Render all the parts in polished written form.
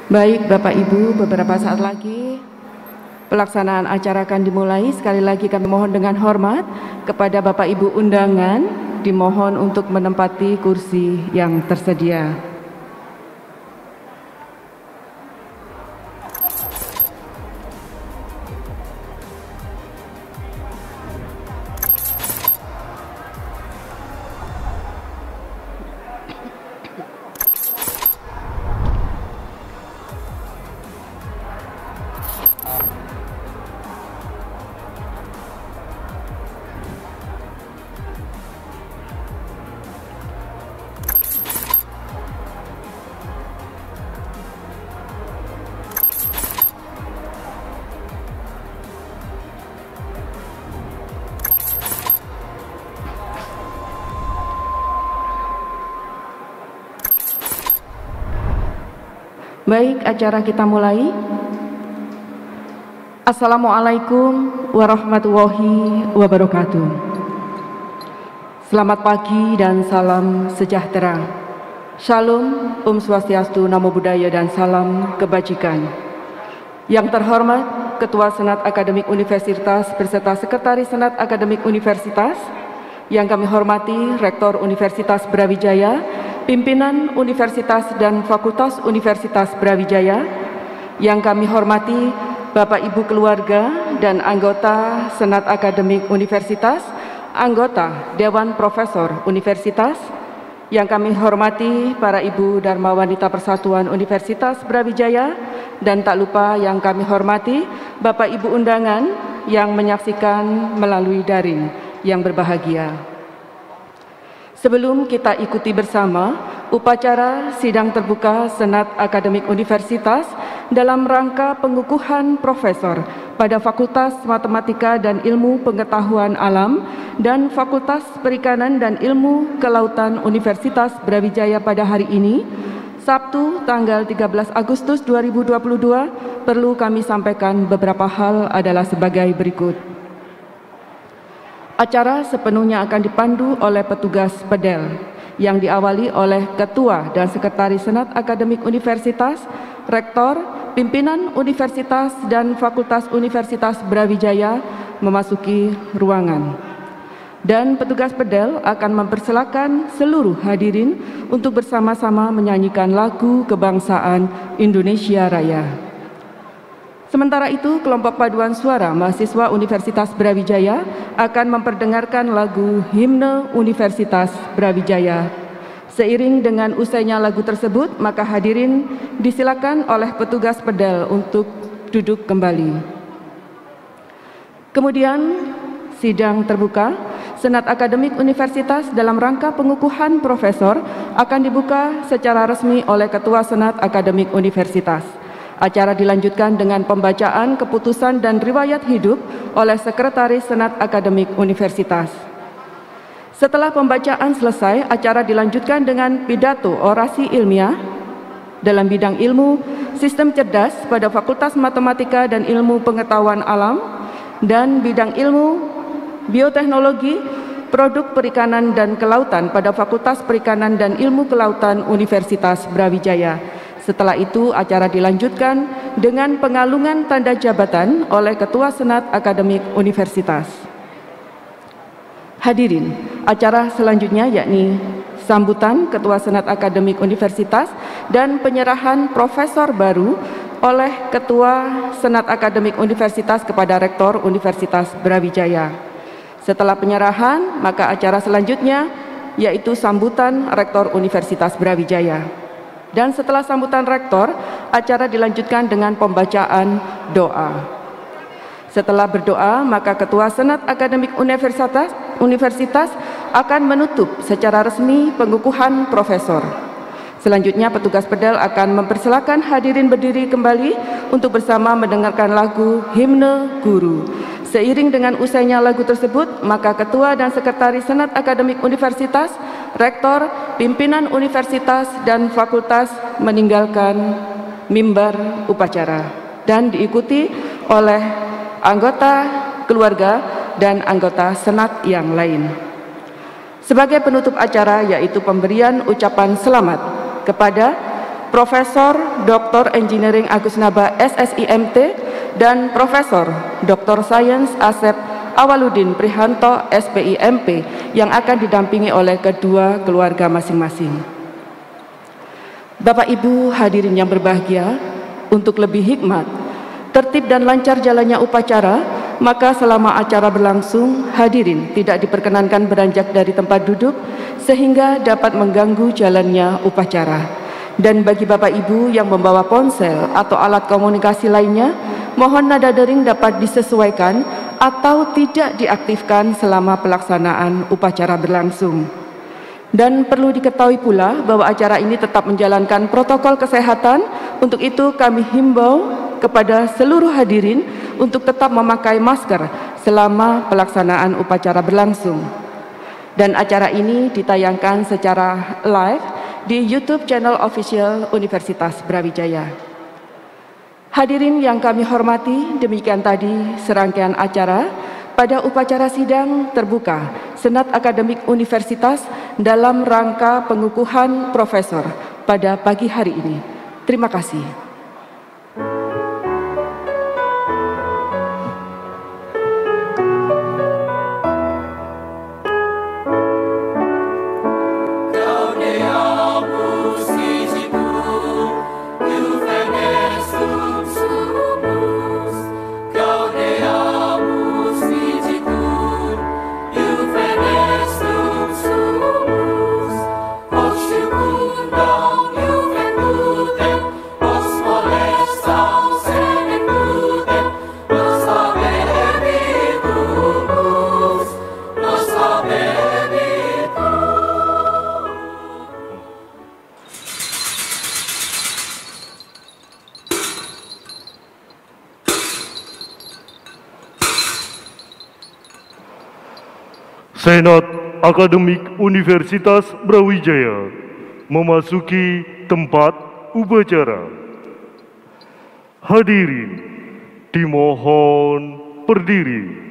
Baik Bapak Ibu, beberapa saat lagi pelaksanaan acara akan dimulai. Sekali lagi kami mohon dengan hormat kepada Bapak Ibu undangan dimohon untuk menempati kursi yang tersedia. Baik, acara kita mulai. Assalamualaikum warahmatullahi wabarakatuh. Selamat pagi dan salam sejahtera. Shalom, Swastiastu, Namo Buddhaya dan salam kebajikan. Yang terhormat Ketua Senat Akademik Universitas beserta Sekretaris Senat Akademik Universitas, yang kami hormati Rektor Universitas Brawijaya, pimpinan Universitas dan Fakultas Universitas Brawijaya, yang kami hormati Bapak Ibu keluarga dan anggota Senat Akademik Universitas, anggota Dewan Profesor Universitas, yang kami hormati para Ibu Dharma Wanita Persatuan Universitas Brawijaya, dan tak lupa yang kami hormati Bapak Ibu undangan yang menyaksikan melalui daring yang berbahagia. Sebelum kita ikuti bersama upacara sidang terbuka Senat Akademik Universitas dalam rangka pengukuhan profesor pada Fakultas Matematika dan Ilmu Pengetahuan Alam dan Fakultas Perikanan dan Ilmu Kelautan Universitas Brawijaya pada hari ini, Sabtu tanggal 13 Agustus 2022, perlu kami sampaikan beberapa hal adalah sebagai berikut. Acara sepenuhnya akan dipandu oleh petugas pedel yang diawali oleh Ketua dan Sekretaris Senat Akademik Universitas, Rektor, pimpinan Universitas dan Fakultas Universitas Brawijaya memasuki ruangan. Dan petugas pedel akan mempersilakan seluruh hadirin untuk bersama-sama menyanyikan lagu kebangsaan Indonesia Raya. Sementara itu, kelompok paduan suara mahasiswa Universitas Brawijaya akan memperdengarkan lagu Himne Universitas Brawijaya. Seiring dengan usainya lagu tersebut, maka hadirin disilakan oleh petugas pedel untuk duduk kembali. Kemudian, sidang terbuka Senat Akademik Universitas dalam rangka pengukuhan profesor akan dibuka secara resmi oleh Ketua Senat Akademik Universitas. Acara dilanjutkan dengan pembacaan keputusan dan riwayat hidup oleh Sekretaris Senat Akademik Universitas. Setelah pembacaan selesai, acara dilanjutkan dengan pidato orasi ilmiah dalam bidang ilmu sistem cerdas pada Fakultas Matematika dan Ilmu Pengetahuan Alam dan bidang ilmu bioteknologi produk perikanan dan kelautan pada Fakultas Perikanan dan Ilmu Kelautan Universitas Brawijaya. Setelah itu, acara dilanjutkan dengan pengalungan tanda jabatan oleh Ketua Senat Akademik Universitas. Hadirin, acara selanjutnya yakni sambutan Ketua Senat Akademik Universitas dan penyerahan profesor baru oleh Ketua Senat Akademik Universitas kepada Rektor Universitas Brawijaya. Setelah penyerahan, maka acara selanjutnya yaitu sambutan Rektor Universitas Brawijaya. Dan setelah sambutan rektor, acara dilanjutkan dengan pembacaan doa. Setelah berdoa, maka Ketua Senat Akademik Universitas akan menutup secara resmi pengukuhan profesor. Selanjutnya, petugas pedel akan mempersilakan hadirin berdiri kembali untuk bersama mendengarkan lagu Himne Guru. Seiring dengan usainya lagu tersebut, maka Ketua dan Sekretaris Senat Akademik Universitas, Rektor, pimpinan Universitas dan Fakultas meninggalkan mimbar upacara dan diikuti oleh anggota keluarga dan anggota Senat yang lain. Sebagai penutup acara yaitu pemberian ucapan selamat kepada Profesor Dr. Engineering Agus Naba SSIMT, dan Profesor Dr. Sains Asep Awaludin Prihanto SPIMP yang akan didampingi oleh kedua keluarga masing-masing. Bapak Ibu hadirin yang berbahagia, untuk lebih hikmat, tertib dan lancar jalannya upacara, maka selama acara berlangsung, hadirin tidak diperkenankan beranjak dari tempat duduk sehingga dapat mengganggu jalannya upacara. Dan bagi Bapak Ibu yang membawa ponsel atau alat komunikasi lainnya, mohon nada dering dapat disesuaikan atau tidak diaktifkan selama pelaksanaan upacara berlangsung. Dan perlu diketahui pula bahwa acara ini tetap menjalankan protokol kesehatan. Untuk itu kami himbau kepada seluruh hadirin untuk tetap memakai masker selama pelaksanaan upacara berlangsung. Dan acara ini ditayangkan secara live di YouTube channel official Universitas Brawijaya. Hadirin yang kami hormati, demikian tadi serangkaian acara pada upacara sidang terbuka Senat Akademik Universitas dalam rangka pengukuhan profesor pada pagi hari ini. Terima kasih. Senat Akademik Universitas Brawijaya memasuki tempat upacara. Hadirin dimohon berdiri.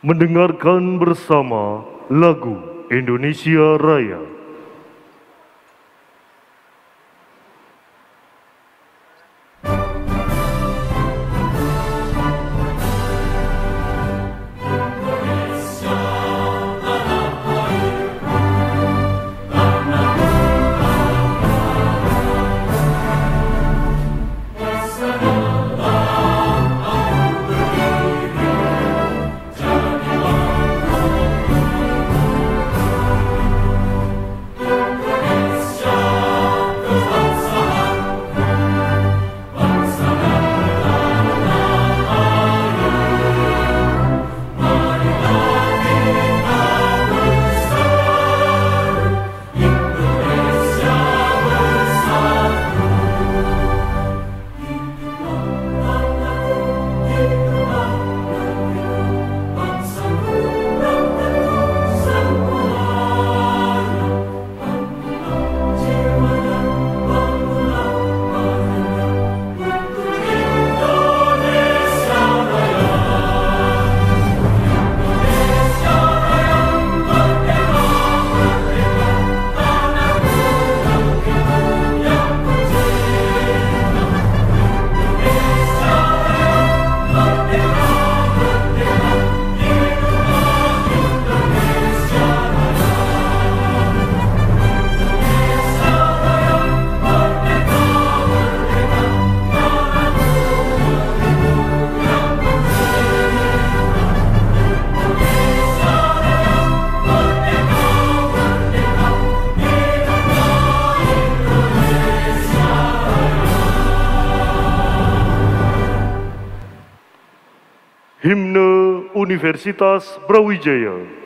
Mendengarkan bersama lagu Indonesia Raya. Himne Universitas Brawijaya.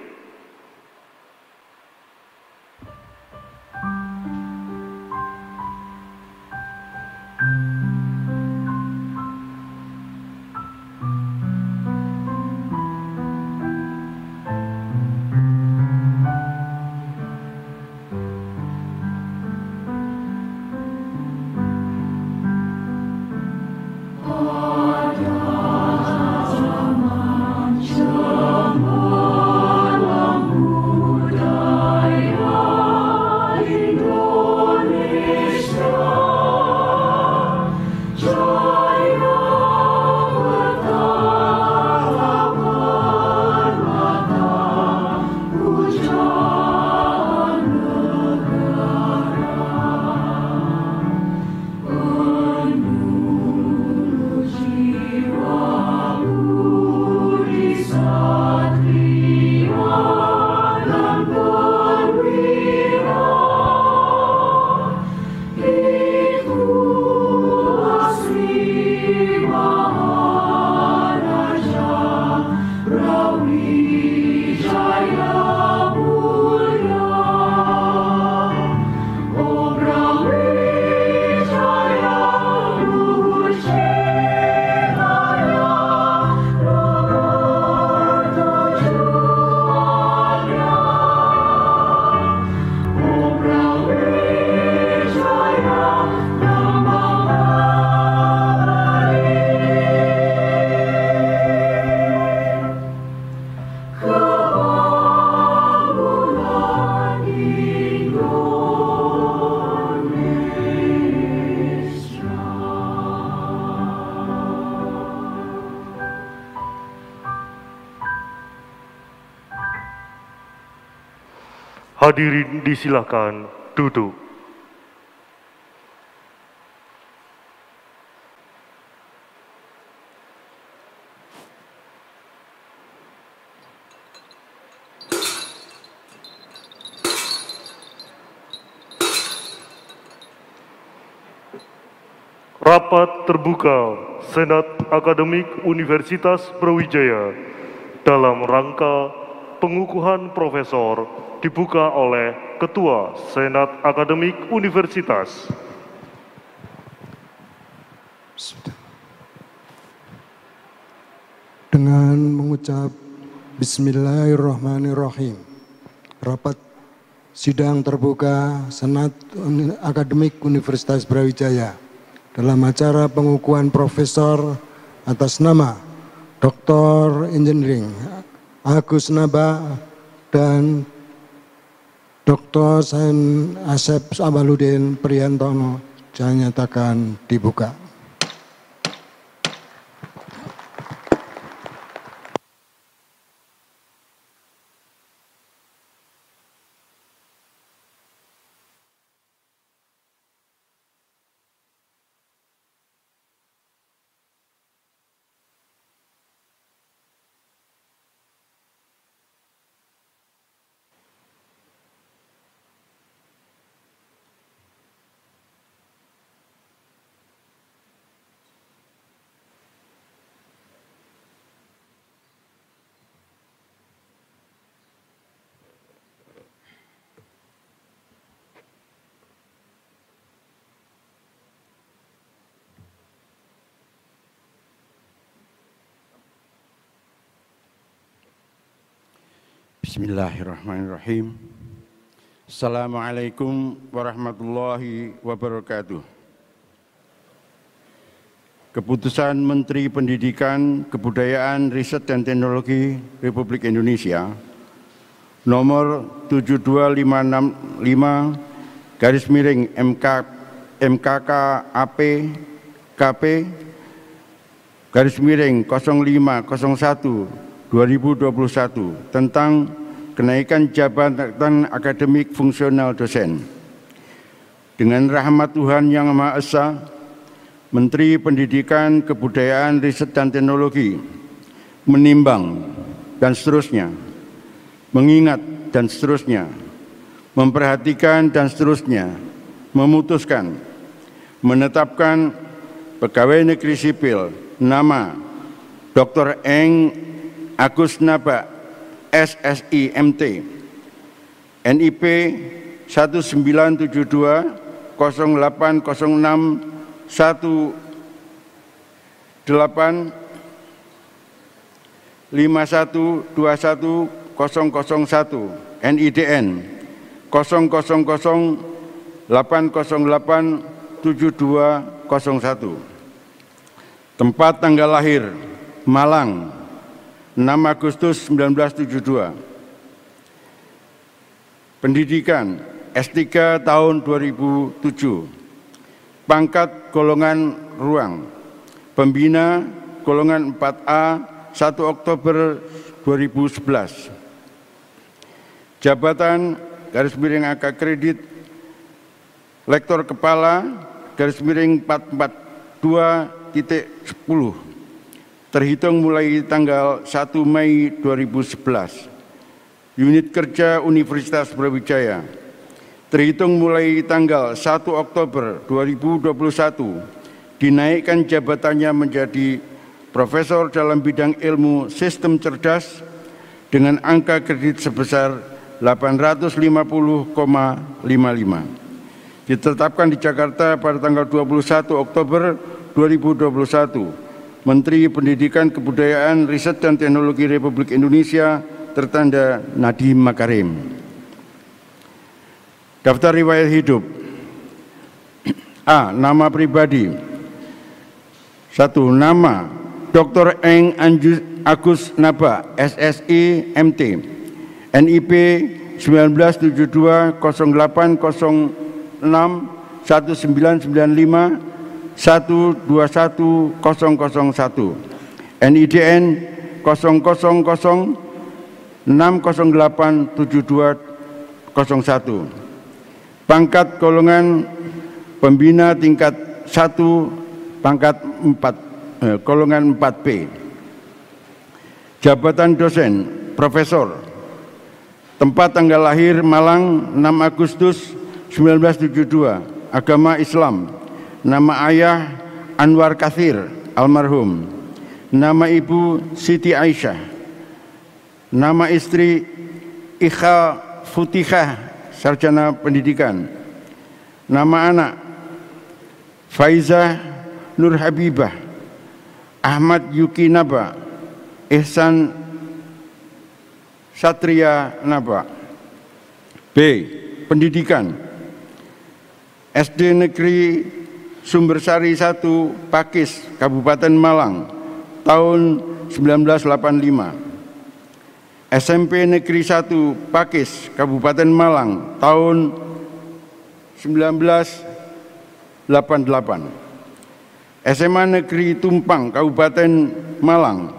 Hadirin disilakan duduk. Rapat terbuka Senat Akademik Universitas Brawijaya dalam rangka pengukuhan profesor dibuka oleh Ketua Senat Akademik Universitas. Dengan mengucap Bismillahirrahmanirrahim, rapat sidang terbuka Senat Akademik Universitas Brawijaya dalam acara pengukuhan profesor atas nama Dr. Engineering Agus Naba dan Dr. Sain Asep Abaludin Priantono dinyatakan dibuka. Bismillahirrahmanirrahim. Assalamualaikum warahmatullahi wabarakatuh. Keputusan Menteri Pendidikan, Kebudayaan, Riset dan Teknologi Republik Indonesia nomor 72565 MKK-AP KP /0501/2021 tentang kenaikan jabatan akademik fungsional dosen. Dengan rahmat Tuhan Yang Maha Esa, Menteri Pendidikan, Kebudayaan, Riset dan Teknologi menimbang dan seterusnya, mengingat dan seterusnya, memperhatikan dan seterusnya, memutuskan, menetapkan pegawai negeri sipil nama Dr. Eng Agus Naba, SSI MT, NIP 1972 0806 18 5121 001, NIDN 000 808 7201. Tempat tanggal lahir Malang 6 Agustus 1972. Pendidikan S3 tahun 2007. Pangkat golongan ruang. Pembina golongan 4A 1 Oktober 2011. Jabatan _ angka kredit Lektor Kepala _ 442.10 terhitung mulai tanggal 1 Mei 2011. Unit kerja Universitas Brawijaya terhitung mulai tanggal 1 Oktober 2021 dinaikkan jabatannya menjadi Profesor dalam bidang ilmu sistem cerdas dengan angka kredit sebesar 850,55. Ditetapkan di Jakarta pada tanggal 21 Oktober 2021. Menteri Pendidikan, Kebudayaan, Riset dan Teknologi Republik Indonesia tertanda Nadiem Makarim. Daftar riwayat hidup. A. Nama pribadi. 1. Nama Dr. Eng Agus Naba, SSI MT, NIP 1972 0806 1995 121001, NIDN 000 608 7201. Pangkat golongan pembina tingkat 1 pangkat 4 golongan 4P. Jabatan dosen profesor. Tempat tanggal lahir Malang 6 Agustus 1972. Agama Islam. Nama ayah Anwar Kathir almarhum. Nama ibu Siti Aisyah. Nama istri Ikha Futihah, sarjana pendidikan. Nama anak Faizah Nur Habibah, Ahmad Yuki Naba, Ihsan Satria Naba. B. Pendidikan. SD Negeri Sumbersari 1 Pakis, Kabupaten Malang, tahun 1985. SMP Negeri 1 Pakis, Kabupaten Malang, tahun 1988. SMA Negeri Tumpang, Kabupaten Malang,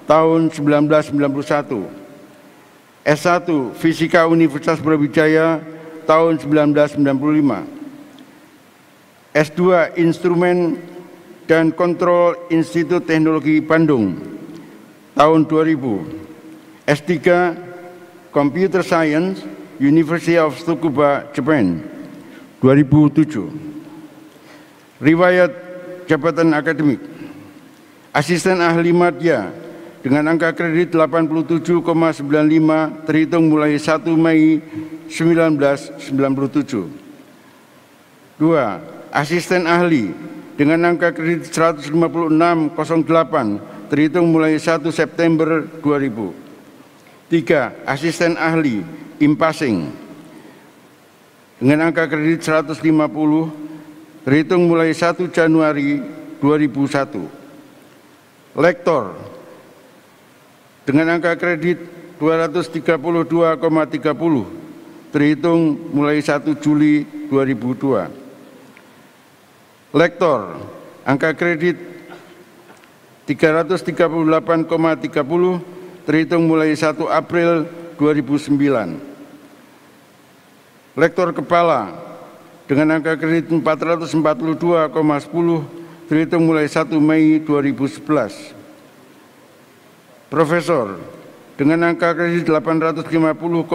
tahun 1991. S1 Fisika Universitas Brawijaya, tahun 1995. S2 Instrumen dan Kontrol Institut Teknologi Bandung, tahun 2000. S3 Computer Science University of Tsukuba, Japan, 2007. Riwayat jabatan akademik. Asisten ahli madya dengan angka kredit 87,95 terhitung mulai 1 Mei 1997. 2. Asisten ahli dengan angka kredit 156,08 terhitung mulai 1 September 2000. 3. Asisten ahli Impasing dengan angka kredit 150 terhitung mulai 1 Januari 2001. Lektor dengan angka kredit 232,30 terhitung mulai 1 Juli 2002. Lektor, angka kredit 338,30 terhitung mulai 1 April 2009. Lektor Kepala dengan angka kredit 442,10 terhitung mulai 1 Mei 2011. Profesor dengan angka kredit 850,55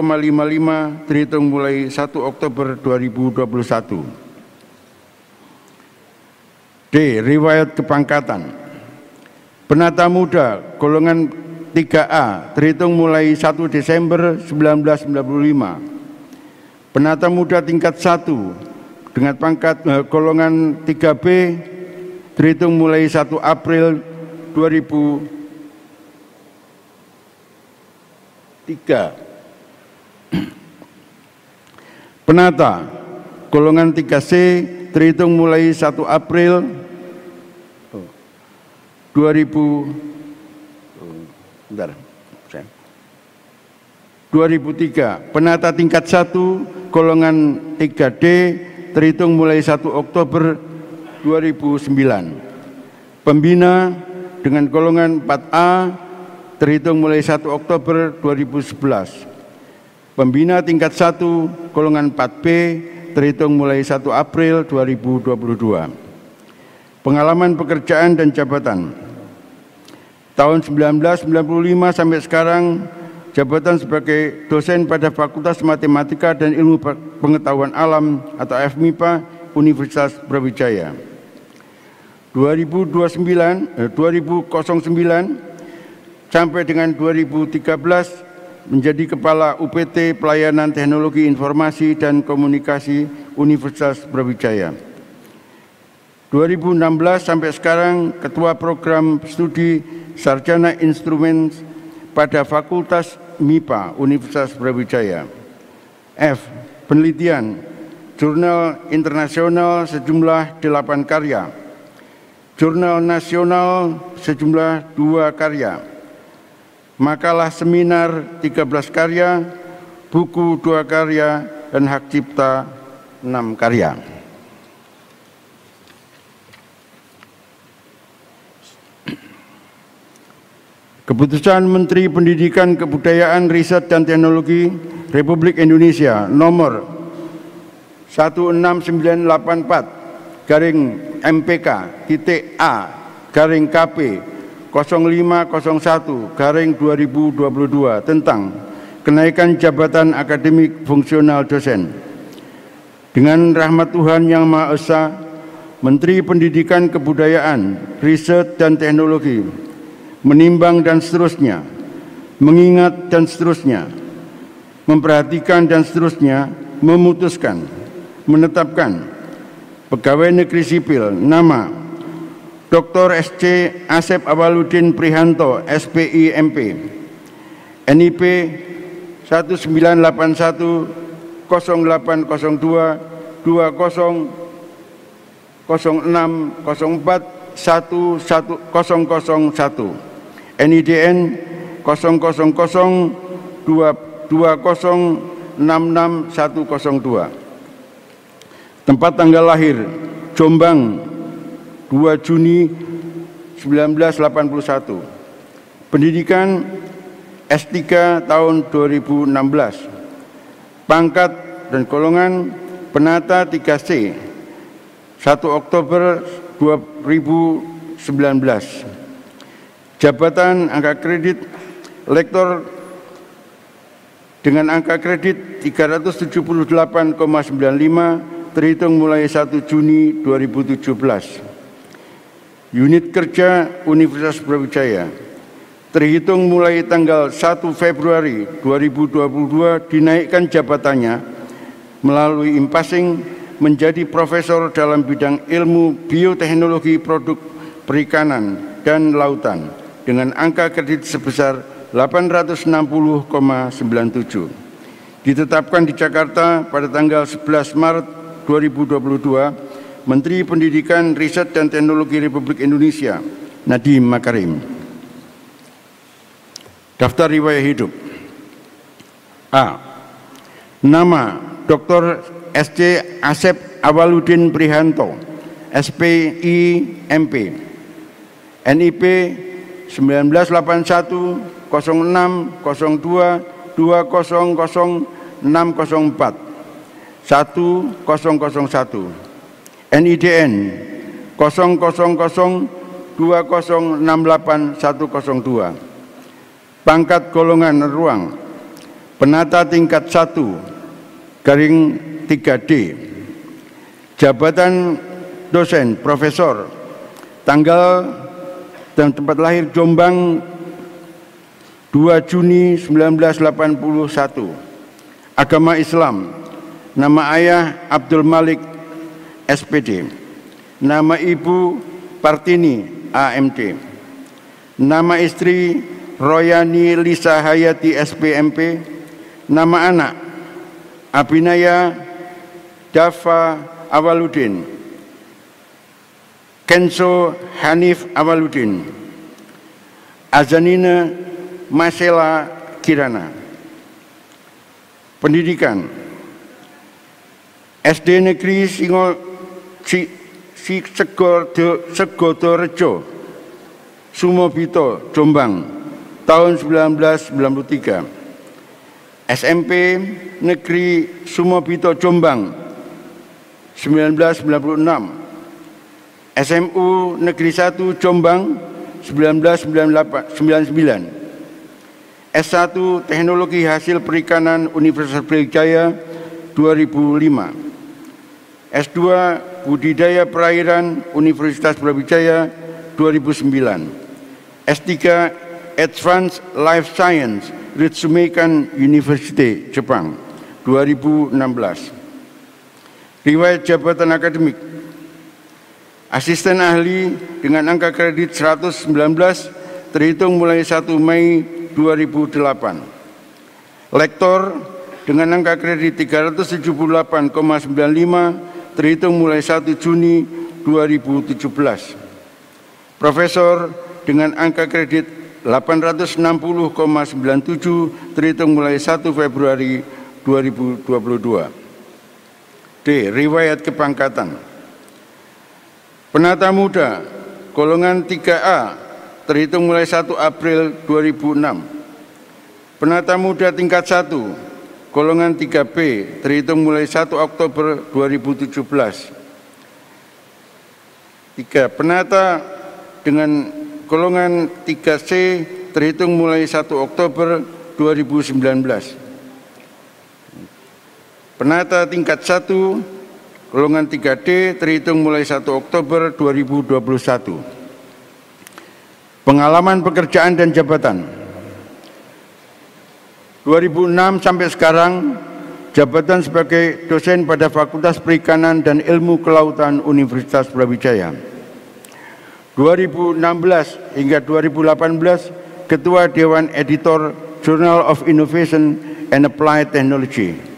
terhitung mulai 1 Oktober 2021. D. Riwayat kepangkatan. Penata Muda golongan 3A terhitung mulai 1 Desember 1995. Penata Muda tingkat 1 dengan pangkat golongan 3B terhitung mulai 1 April 2003. Penata golongan 3C terhitung mulai 1 April 2003. Penata tingkat 1 golongan 3D terhitung mulai 1 Oktober 2009. Pembina dengan golongan 4A terhitung mulai 1 Oktober 2011. Pembina tingkat 1 golongan 4B terhitung mulai 1 April 2022. Pengalaman pekerjaan dan jabatan. Tahun 1995 sampai sekarang, jabatan sebagai dosen pada Fakultas Matematika dan Ilmu Pengetahuan Alam atau FMIPA Universitas Brawijaya. 2009 sampai dengan 2013 menjadi Kepala UPT Pelayanan Teknologi Informasi dan Komunikasi Universitas Brawijaya. 2016 sampai sekarang Ketua Program Studi Sarjana Instrumen pada Fakultas MIPA Universitas Brawijaya. F. Penelitian, Jurnal Internasional sejumlah 8 karya, Jurnal Nasional sejumlah 2 karya, makalah seminar 13 karya, buku 2 karya, dan hak cipta 6 karya. Keputusan Menteri Pendidikan, Kebudayaan, Riset, dan Teknologi Republik Indonesia nomor 16984 garing MPK-A-KP 0501 garing 2022 tentang kenaikan jabatan akademik fungsional dosen. Dengan rahmat Tuhan Yang Maha Esa, Menteri Pendidikan, Kebudayaan, Riset, dan Teknologi menimbang dan seterusnya, mengingat dan seterusnya, memperhatikan dan seterusnya, memutuskan, menetapkan pegawai negeri sipil nama Dr. S.C. Asep Awaludin Prihanto, SPI MP, NIP 1981 0802 20 06 04 11001, NIDN 0022066102. Tempat tanggal lahir Jombang 2 Juni 1981. Pendidikan S3 tahun 2016. Pangkat dan golongan penata 3C 1 Oktober 2019. Jabatan angka kredit lektor dengan angka kredit 378,95 terhitung mulai 1 Juni 2017. Unit kerja Universitas Brawijaya terhitung mulai tanggal 1 Februari 2022 dinaikkan jabatannya melalui impassing menjadi profesor dalam bidang ilmu bioteknologi produk perikanan dan lautan dengan angka kredit sebesar 860,97. Ditetapkan di Jakarta pada tanggal 11 Maret 2022, Menteri Pendidikan, Riset, dan Teknologi Republik Indonesia, Nadiem Makarim. Daftar riwayat hidup. A. Nama Dr. S.C. Asep Awaludin Prihanto, SPI MP, NIP 1981 06 02 200 604 1001, NIDN 000 2068102. Pangkat golongan ruang penata tingkat 1 garing 3D. Jabatan dosen profesor tanggal dan tempat lahir Jombang 2 Juni 1981. Agama Islam. Nama ayah Abdul Malik SPD. Nama ibu Partini AMT. Nama istri Royani Lisa Hayati SPMP. Nama anak Abinaya Dafa Awaludin, Kenzo Hanif Awaludin, Azanina Masela Kirana. Pendidikan. SD Negeri Segodorejo, Sumobito, Jombang, tahun 1993. SMP Negeri Sumobito, Jombang, 1996. SMU Negeri 1 Jombang, 1999. S1 Teknologi Hasil Perikanan Universitas Brawijaya, 2005. S2 Budidaya Perairan Universitas Brawijaya, 2009. S3 Advanced Life Science Ritsumeikan University, Jepang, 2016. Riwayat jabatan akademik. Asisten ahli dengan angka kredit 119 terhitung mulai 1 Mei 2008. Lektor dengan angka kredit 378,95 terhitung mulai 1 Juni 2017. Profesor dengan angka kredit 860,97 terhitung mulai 1 Februari 2022. D. Riwayat kepangkatan. Penata muda golongan 3A terhitung mulai 1 April 2006. Penata muda tingkat 1 golongan 3B terhitung mulai 1 Oktober 2017. 3. Penata dengan golongan 3C terhitung mulai 1 Oktober 2019. Penata tingkat 1 golongan 3D terhitung mulai 1 Oktober 2021. Pengalaman pekerjaan dan jabatan. 2006 sampai sekarang, jabatan sebagai dosen pada Fakultas Perikanan dan Ilmu Kelautan Universitas Brawijaya. 2016 hingga 2018, Ketua Dewan Editor Journal of Innovation and Applied Technology.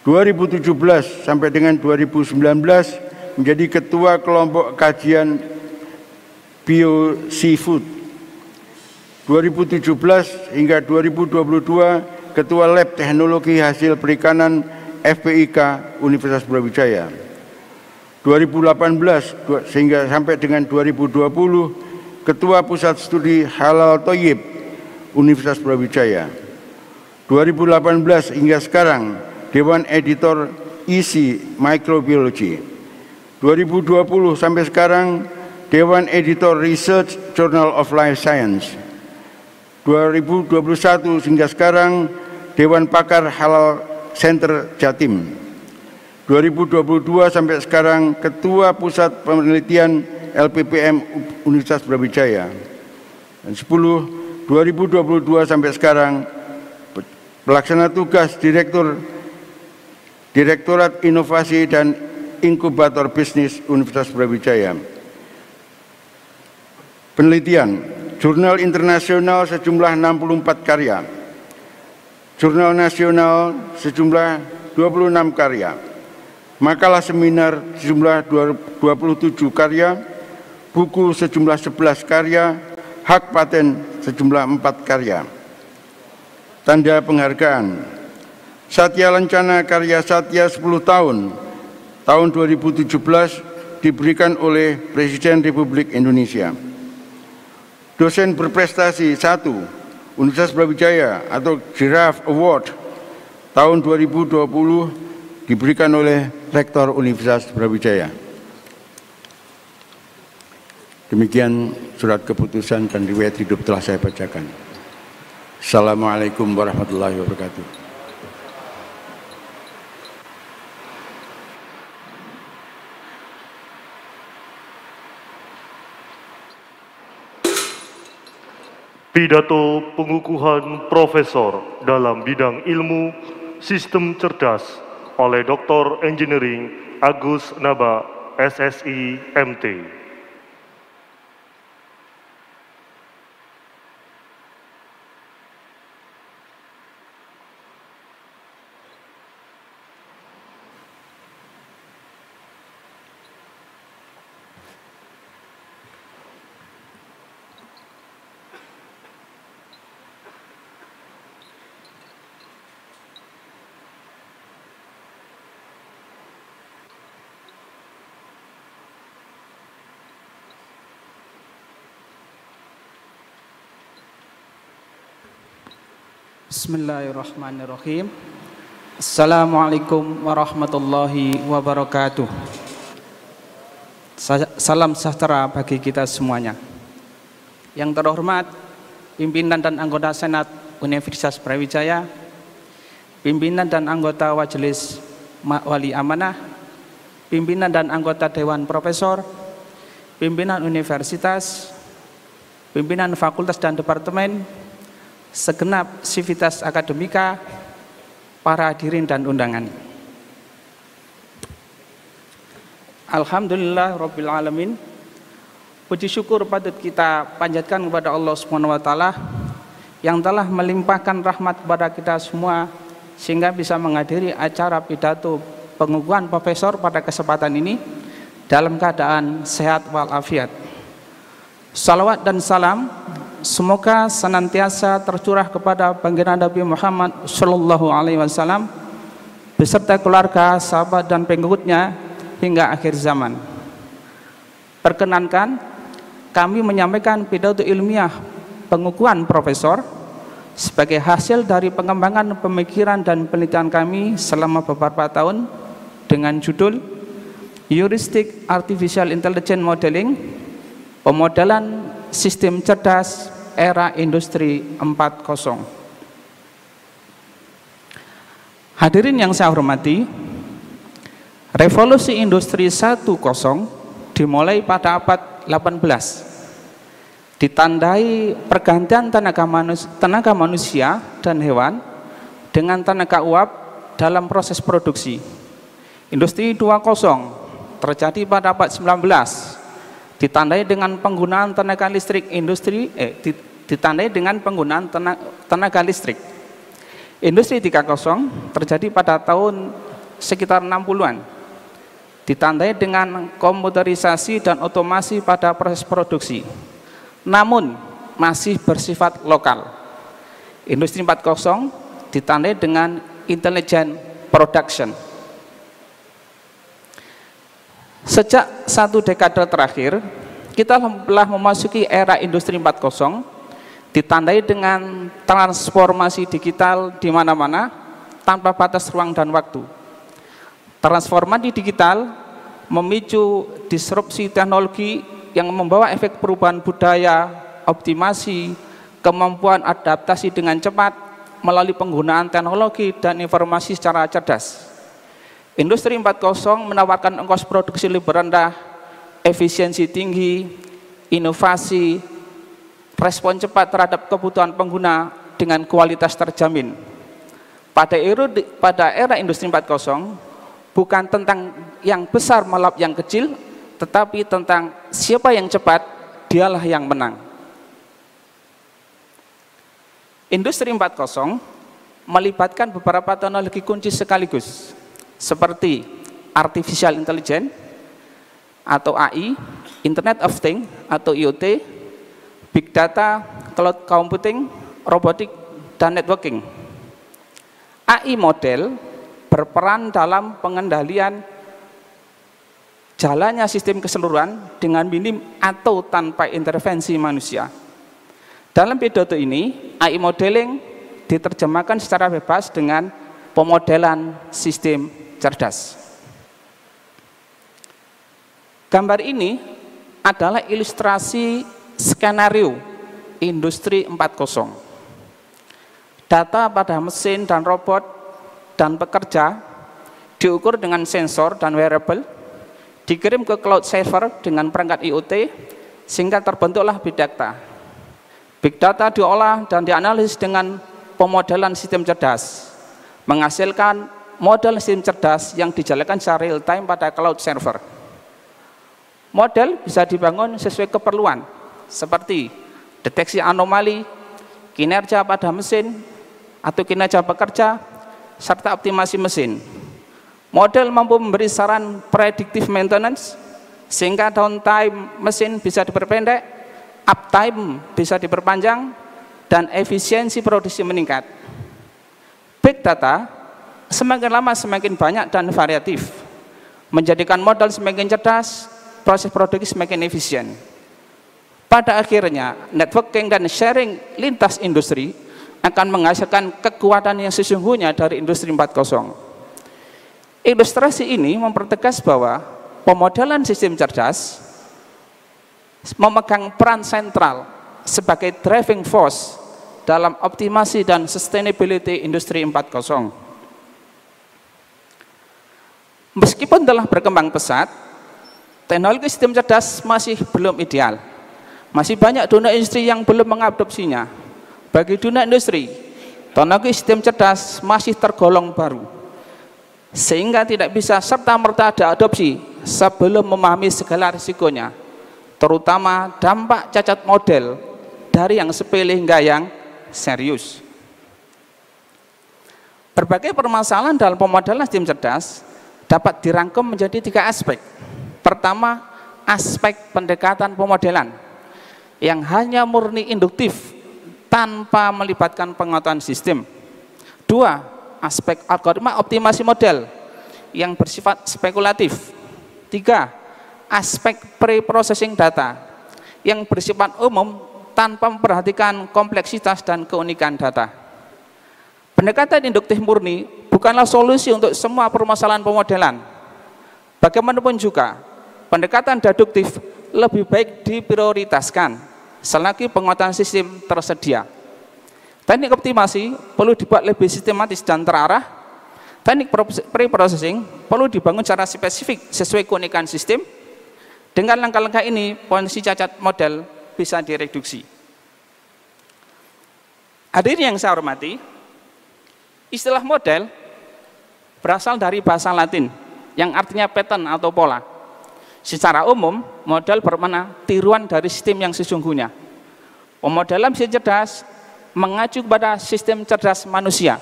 2017 sampai dengan 2019 menjadi Ketua Kelompok Kajian Bio Seafood. 2017 hingga 2022 Ketua Lab Teknologi Hasil Perikanan FPIK Universitas Brawijaya. 2018 sehingga sampai dengan 2020 Ketua Pusat Studi Halal Thayyib Universitas Brawijaya. 2018 hingga sekarang Dewan Editor ISI Microbiology. 2020 sampai sekarang Dewan Editor Research Journal of Life Science. 2021 hingga sekarang Dewan Pakar Halal Center Jatim. 2022 sampai sekarang Ketua Pusat Penelitian LPPM Universitas Brawijaya. Dan 2022 sampai sekarang pelaksana tugas Direktorat Inovasi dan Inkubator Bisnis Universitas Brawijaya. Penelitian, jurnal internasional sejumlah 64 karya, jurnal nasional sejumlah 26 karya, makalah seminar sejumlah 27 karya, buku sejumlah 11 karya, hak paten sejumlah 4 karya. Tanda penghargaan. Satya Lancana Karya Satya 10 tahun 2017 diberikan oleh Presiden Republik Indonesia. Dosen berprestasi 1 Universitas Brawijaya atau Giraffe Award tahun 2020 diberikan oleh Rektor Universitas Brawijaya. Demikian surat keputusan dan riwayat hidup telah saya bacakan. Assalamualaikum warahmatullahi wabarakatuh. Pidato pengukuhan profesor dalam bidang ilmu sistem cerdas oleh Dr. Engineering Agus Naba, SSI, MT. Bismillahirrahmanirrahim. Assalamualaikum warahmatullahi wabarakatuh. Salam sejahtera bagi kita semuanya. Yang terhormat pimpinan dan anggota Senat Universitas Brawijaya, pimpinan dan anggota Majelis Wali Amanah, pimpinan dan anggota Dewan Profesor, pimpinan universitas, pimpinan fakultas dan departemen, segenap sivitas akademika, para hadirin dan undangan. Alhamdulillah Rabbil Alamin. Puji syukur patut kita panjatkan kepada Allah Subhanahu wa Ta'ala yang telah melimpahkan rahmat kepada kita semua sehingga bisa menghadiri acara pidato pengukuhan profesor pada kesempatan ini dalam keadaan sehat walafiat. Salawat dan salam semoga senantiasa tercurah kepada baginda Nabi Muhammad Sallallahu Alaihi Wasallam beserta keluarga, sahabat dan pengikutnya hingga akhir zaman. Perkenankan kami menyampaikan pidato ilmiah pengukuhan profesor sebagai hasil dari pengembangan pemikiran dan penelitian kami selama beberapa tahun dengan judul Heuristic Artificial Intelligence Modeling, pemodelan sistem cerdas era industri 4.0. Hadirin yang saya hormati, revolusi industri 1.0 dimulai pada abad 18, ditandai pergantian tenaga manusia dan hewan dengan tenaga uap dalam proses produksi. Industri 2.0 terjadi pada abad 19, ditandai dengan penggunaan tenaga listrik ditandai dengan penggunaan tenaga listrik. Industri 3.0 terjadi pada tahun sekitar 60-an, ditandai dengan komputerisasi dan otomasi pada proses produksi, namun masih bersifat lokal. Industri 4.0 ditandai dengan intelligent production. Sejak satu dekade terakhir, kita telah memasuki era industri 4.0, ditandai dengan transformasi digital di mana-mana tanpa batas ruang dan waktu. Transformasi digital memicu disrupsi teknologi yang membawa efek perubahan budaya, optimasi, kemampuan adaptasi dengan cepat melalui penggunaan teknologi dan informasi secara cerdas. Industri 4.0 menawarkan ongkos produksi lebih rendah, efisiensi tinggi, inovasi, respon cepat terhadap kebutuhan pengguna dengan kualitas terjamin. Pada era industri 4.0, bukan tentang yang besar melawan yang kecil, tetapi tentang siapa yang cepat, dialah yang menang. Industri 4.0 melibatkan beberapa teknologi kunci sekaligus, seperti Artificial Intelligence atau AI, Internet of Things atau IoT, Big Data, Cloud Computing, Robotik, dan Networking. AI model berperan dalam pengendalian jalannya sistem keseluruhan dengan minim atau tanpa intervensi manusia. Dalam pidato ini, AI modeling diterjemahkan secara bebas dengan pemodelan sistem cerdas. Gambar ini adalah ilustrasi skenario industri 4.0. Data pada mesin dan robot dan pekerja diukur dengan sensor dan wearable, dikirim ke cloud server dengan perangkat IoT sehingga terbentuklah big data. Big data diolah dan dianalisis dengan pemodelan sistem cerdas, menghasilkan model sistem cerdas yang dijalankan secara real time pada cloud server. Model bisa dibangun sesuai keperluan, seperti deteksi anomali, kinerja pada mesin, atau kinerja pekerja, serta optimasi mesin. Model mampu memberi saran predictive maintenance, sehingga downtime mesin bisa diperpendek, uptime bisa diperpanjang, dan efisiensi produksi meningkat. Big data semakin lama semakin banyak dan variatif, menjadikan modal semakin cerdas, proses produksi semakin efisien. Pada akhirnya, networking dan sharing lintas industri akan menghasilkan kekuatan yang sesungguhnya dari industri 4.0. Ilustrasi ini mempertegas bahwa pemodelan sistem cerdas memegang peran sentral sebagai driving force dalam optimasi dan sustainability industri 4.0. Meskipun telah berkembang pesat, teknologi sistem cerdas masih belum ideal. Masih banyak dunia industri yang belum mengadopsinya. Bagi dunia industri, teknologi sistem cerdas masih tergolong baru, sehingga tidak bisa serta-merta diadopsi sebelum memahami segala risikonya, terutama dampak cacat model dari yang sepele hingga yang serius. Berbagai permasalahan dalam pemodelan sistem cerdas dapat dirangkum menjadi 3 aspek. Pertama, aspek pendekatan pemodelan yang hanya murni induktif tanpa melibatkan pengetahuan sistem. 2, aspek algoritma optimasi model yang bersifat spekulatif. 3, aspek pre-processing data yang bersifat umum tanpa memperhatikan kompleksitas dan keunikan data. Pendekatan induktif murni bukanlah solusi untuk semua permasalahan pemodelan. Bagaimanapun juga, pendekatan deduktif lebih baik diprioritaskan selagi pengetahuan sistem tersedia. Teknik optimasi perlu dibuat lebih sistematis dan terarah. Teknik pre-processing perlu dibangun secara spesifik sesuai keunikan sistem. Dengan langkah-langkah ini, potensi cacat model bisa direduksi. Hadirin yang saya hormati, istilah model berasal dari bahasa Latin yang artinya pattern atau pola. Secara umum, model bermakna tiruan dari sistem yang sesungguhnya. Pemodelan sistem cerdas mengacu kepada sistem cerdas manusia.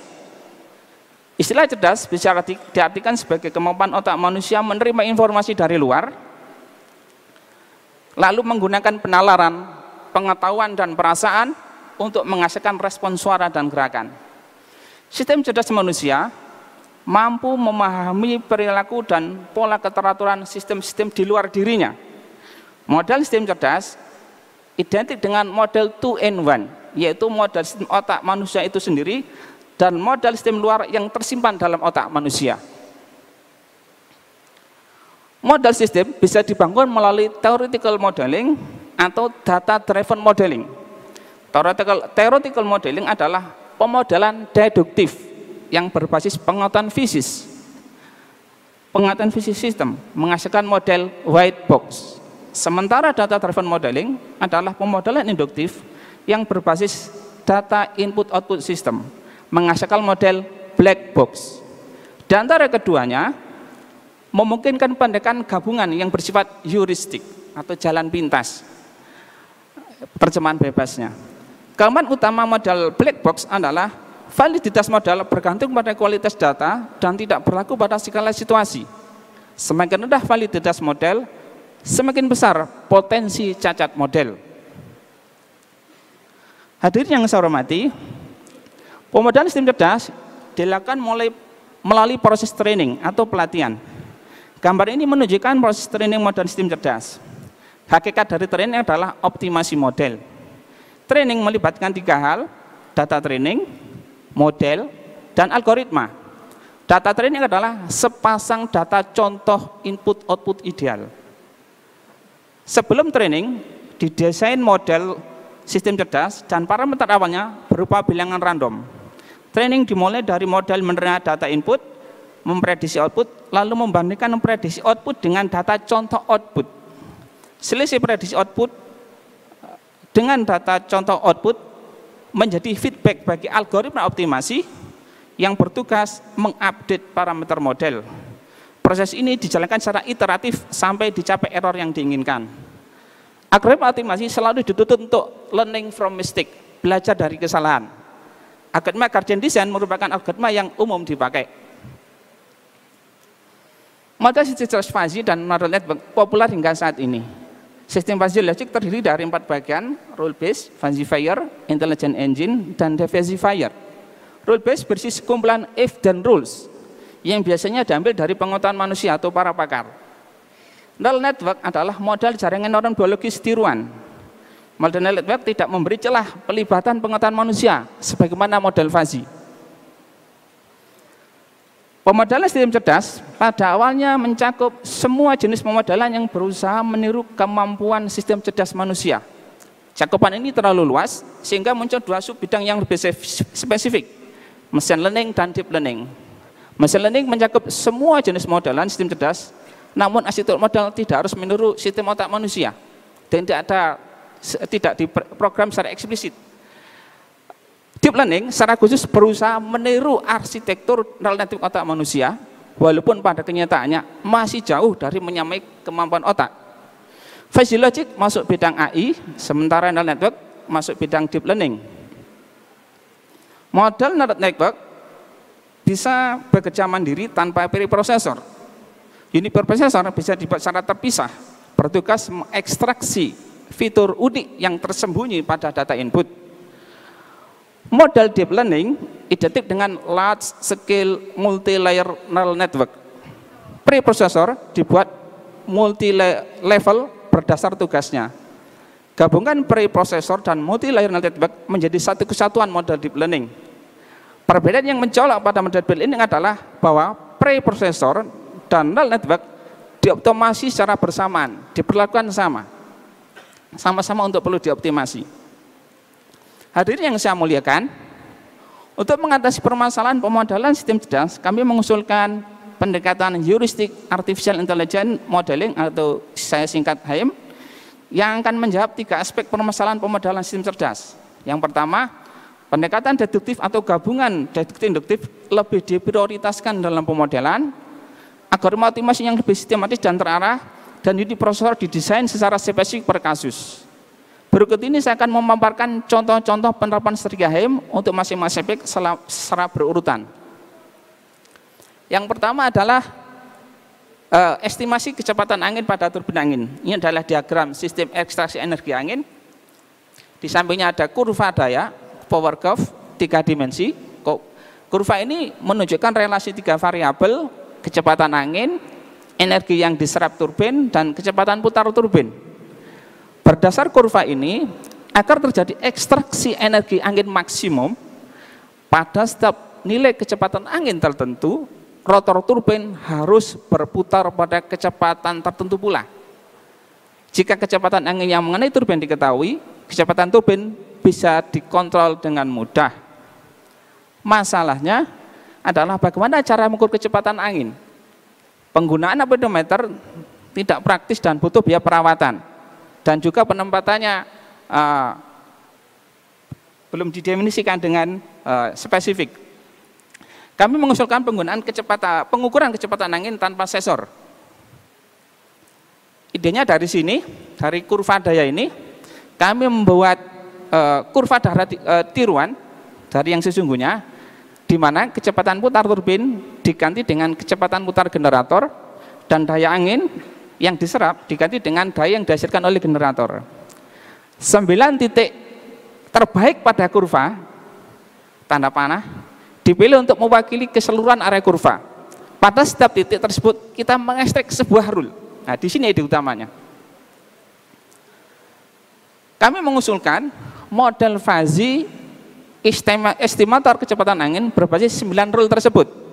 Istilah cerdas bisa diartikan sebagai kemampuan otak manusia menerima informasi dari luar, lalu menggunakan penalaran, pengetahuan, dan perasaan untuk menghasilkan respon suara dan gerakan. Sistem cerdas manusia mampu memahami perilaku dan pola keteraturan sistem-sistem di luar dirinya. Model sistem cerdas identik dengan model 2-in-1, yaitu model sistem otak manusia itu sendiri dan model sistem luar yang tersimpan dalam otak manusia. Model sistem bisa dibangun melalui theoretical modeling atau data driven modeling. Theoretical modeling adalah pemodelan deduktif yang berbasis pengetahuan fisis. Pengetahuan fisis sistem menghasilkan model white box. Sementara data driven modeling adalah pemodelan induktif yang berbasis data input output system, menghasilkan model black box. Di antara keduanya memungkinkan pendekatan gabungan yang bersifat heuristik atau jalan pintas, terjemahan bebasnya. Kelemahan utama model black box adalah validitas model bergantung pada kualitas data dan tidak berlaku pada segala situasi. Semakin rendah validitas model, semakin besar potensi cacat model. Hadirin yang saya hormati, pemodelan sistem cerdas dilakukan melalui proses training atau pelatihan. Gambar ini menunjukkan proses training model sistem cerdas. Hakikat dari training adalah optimasi model. Training melibatkan 3 hal: data training, model, dan algoritma. Data training adalah sepasang data contoh input-output ideal. Sebelum training, didesain model sistem cerdas dan parameter awalnya berupa bilangan random. Training dimulai dari model menerima data input, memprediksi output, lalu membandingkan memprediksi output dengan data contoh output. Selisih prediksi output dengan data contoh output menjadi feedback bagi algoritma optimasi yang bertugas mengupdate parameter model. Proses ini dijalankan secara iteratif sampai dicapai error yang diinginkan. Algoritma optimasi selalu dituntut untuk learning from mistake, belajar dari kesalahan. Algoritma Gaussian design merupakan algoritma yang umum dipakai. Model sistem fuzzy dan neural network populer hingga saat ini. Sistem fuzzy logic terdiri dari 4 bagian: rule based, falsifier, intelligent engine, dan diversifier. Rule based berisi sekumpulan if dan rules yang biasanya diambil dari pengetahuan manusia atau para pakar. Neural network adalah model jaringan neuron biologis tiruan. Model neural network tidak memberi celah pelibatan pengetahuan manusia sebagaimana model fuzzy. Pemodelan sistem cerdas pada awalnya mencakup semua jenis pemodelan yang berusaha meniru kemampuan sistem cerdas manusia. Cakupan ini terlalu luas sehingga muncul 2 sub bidang yang lebih spesifik, machine learning dan deep learning. Machine learning mencakup semua jenis modelan sistem cerdas, namun arsitektur model tidak harus meniru sistem otak manusia dan tidak diprogram secara eksplisit. Deep learning secara khusus berusaha meniru arsitektur neural network otak manusia, walaupun pada kenyataannya masih jauh dari menyamai kemampuan otak. Fuzzy logic masuk bidang AI, sementara neural network masuk bidang deep learning. Model neural network bisa bekerja mandiri tanpa preprosesor. Unit preprosesor bisa dibuat secara terpisah, bertugas mengekstraksi fitur unik yang tersembunyi pada data input. Model deep learning identik dengan large scale multi-layer neural network. Preprosesor dibuat multi-level berdasar tugasnya. Gabungan preprosesor dan multi-layer neural network menjadi satu kesatuan model deep learning. Perbedaan yang mencolok pada model deep learning adalah bahwa preprosesor dan neural network dioptimasi secara bersamaan, diperlakukan sama-sama untuk perlu dioptimasi. Hadirin yang saya muliakan, untuk mengatasi permasalahan pemodelan sistem cerdas, kami mengusulkan pendekatan heuristic artificial intelligence modeling atau saya singkat HAIM, yang akan menjawab 3 aspek permasalahan pemodelan sistem cerdas. Yang pertama, pendekatan deduktif atau gabungan deduktif-induktif lebih diprioritaskan dalam pemodelan, algoritma optimasi yang lebih sistematis dan terarah, dan unit prosesor didesain secara spesifik per kasus. Berikut ini saya akan memaparkan contoh-contoh penerapan strategi HAIM untuk masing-masing aspek secara berurutan. Yang pertama adalah estimasi kecepatan angin pada turbin angin. Ini adalah diagram sistem ekstraksi energi angin. Di sampingnya ada kurva daya, power curve, 3 dimensi. Kurva ini menunjukkan relasi 3 variabel, kecepatan angin, energi yang diserap turbin, dan kecepatan putar turbin. Berdasar kurva ini, agar terjadi ekstraksi energi angin maksimum, pada setiap nilai kecepatan angin tertentu, rotor turbin harus berputar pada kecepatan tertentu pula. Jika kecepatan angin yang mengenai turbin diketahui, kecepatan turbin bisa dikontrol dengan mudah. Masalahnya adalah bagaimana cara mengukur kecepatan angin. Penggunaan amplitudometer tidak praktis dan butuh biaya perawatan. Dan juga penempatannya belum didefinisikan dengan spesifik. Kami mengusulkan penggunaan pengukuran kecepatan angin tanpa sensor. Idenya dari sini, dari kurva daya ini, kami membuat kurva daya tiruan dari yang sesungguhnya, di mana kecepatan putar turbin diganti dengan kecepatan putar generator, dan daya angin yang diserap diganti dengan daya yang dihasilkan oleh generator. 9 titik terbaik pada kurva, tanda panah, dipilih untuk mewakili keseluruhan area kurva. Pada setiap titik tersebut kita mengekstrak sebuah rule. Nah, di sini ide utamanya. Kami mengusulkan model fuzzy estimator kecepatan angin berbasis 9 rule tersebut.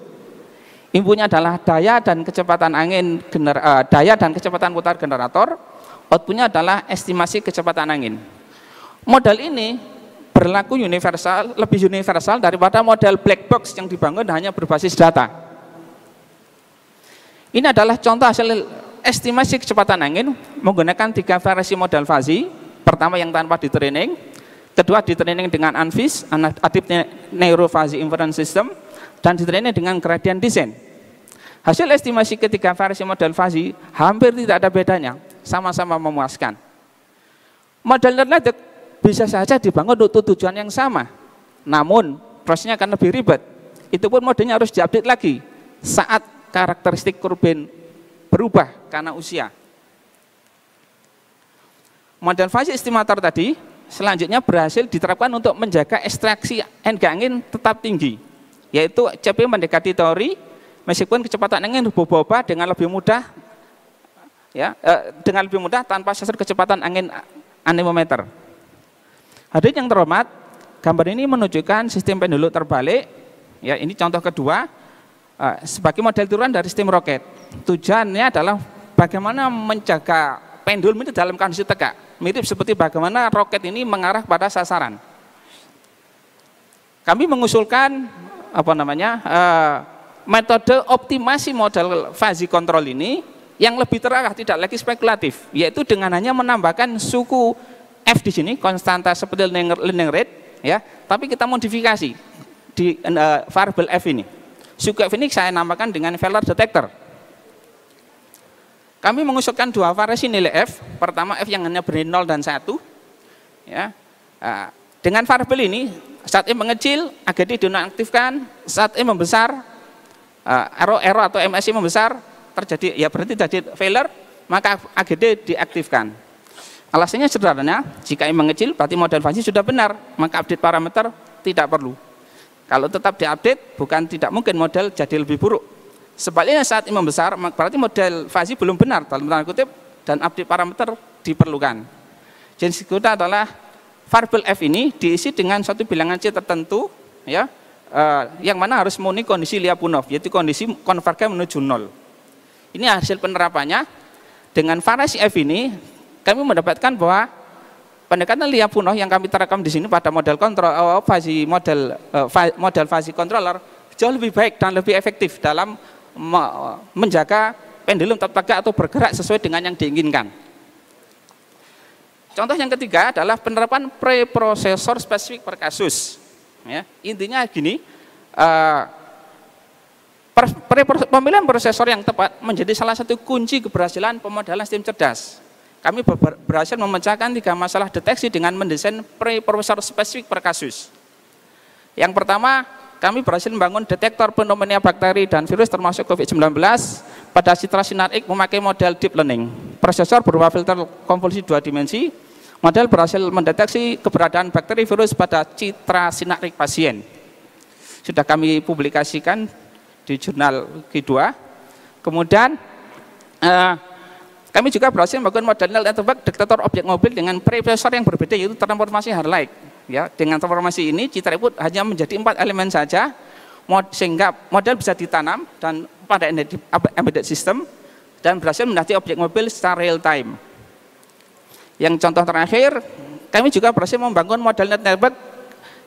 Inputnya adalah daya dan kecepatan angin, daya dan kecepatan putar generator. Outputnya adalah estimasi kecepatan angin. Model ini berlaku universal, lebih universal daripada model black box yang dibangun hanya berbasis data. Ini adalah contoh hasil estimasi kecepatan angin menggunakan 3 variasi model fuzzy, Pertama yang tanpa di training, kedua di training dengan ANFIS, Adaptive Neurofazi Inference System, dan di training dengan gradient descent. Hasil estimasi ketiga variasi model fazi hampir tidak ada bedanya, sama-sama memuaskan. Model Netherlands bisa saja dibangun untuk tujuan yang sama, namun prosesnya akan lebih ribet. Itu pun modelnya harus diupdate lagi saat karakteristik korban berubah karena usia. Model fase estimator tadi selanjutnya berhasil diterapkan untuk menjaga ekstraksi energi angin tetap tinggi, yaitu CP mendekati teori meskipun kecepatan angin berubah dengan lebih mudah, ya, dengan lebih mudah tanpa sensor kecepatan angin anemometer. Hadirin yang terhormat, gambar ini menunjukkan sistem pendulum terbalik. Ya, ini contoh kedua sebagai model turunan dari sistem roket. Tujuannya adalah bagaimana menjaga pendulum itu dalam kondisi tegak, mirip seperti bagaimana roket ini mengarah pada sasaran. Kami mengusulkan metode optimasi model fuzzy control ini yang lebih terarah, tidak lagi spekulatif, yaitu dengan hanya menambahkan suku F di sini, konstanta seperti learning rate, ya, tapi kita modifikasi di variable F ini. Suku F ini saya namakan dengan failure detector. Kami mengusulkan dua variasi nilai F. Pertama F yang hanya bernilai 0 dan 1. Ya. Dengan variabel ini, saat M mengecil, AGD dinonaktifkan, saat M membesar, error atau MSI membesar, terjadi, ya berarti terjadi failure, maka AGD diaktifkan. Alasannya sederhana, jika M mengecil berarti model fuzzy sudah benar, maka update parameter tidak perlu. Kalau tetap diupdate, bukan tidak mungkin model jadi lebih buruk. Sebaliknya saat M membesar, berarti model fuzzy belum benar dalam tanda kutip, dan update parameter diperlukan. Jenis kedua adalah variable F ini diisi dengan suatu bilangan C tertentu, ya, yang mana harus memenuhi kondisi Lyapunov, yaitu kondisi konvergen menuju 0. Ini hasil penerapannya. Dengan variasi F ini kami mendapatkan bahwa pendekatan Lyapunov yang kami terapkan di sini pada model kontrol model fuzzy controller jauh lebih baik dan lebih efektif dalam menjaga pendulum tetap tegak atau bergerak sesuai dengan yang diinginkan. Contoh yang ketiga adalah penerapan preprosesor spesifik per kasus. Ya, intinya gini, pemilihan prosesor yang tepat menjadi salah satu kunci keberhasilan pemodelan sistem cerdas. Kami berhasil memecahkan 3 masalah deteksi dengan mendesain preprosesor spesifik per kasus. Yang pertama, kami berhasil membangun detektor pneumonia bakteri dan virus termasuk COVID-19 pada Citra SynapX memakai model deep learning. Prosesor berupa filter konvolusi 2 dimensi. Model berhasil mendeteksi keberadaan bakteri virus pada Citra SynapX pasien. Sudah kami publikasikan di jurnal Q2. Kemudian kami juga berhasil membangun model network detektor objek mobil dengan preprosesor yang berbeda, yaitu transformasi Harlake. Ya, dengan transformasi ini Citra input hanya menjadi 4 elemen saja, sehingga model bisa ditanam dan pada embedded system dan berhasil mendeteksi objek mobil secara real time. Yang contoh terakhir, kami juga berhasil membangun model network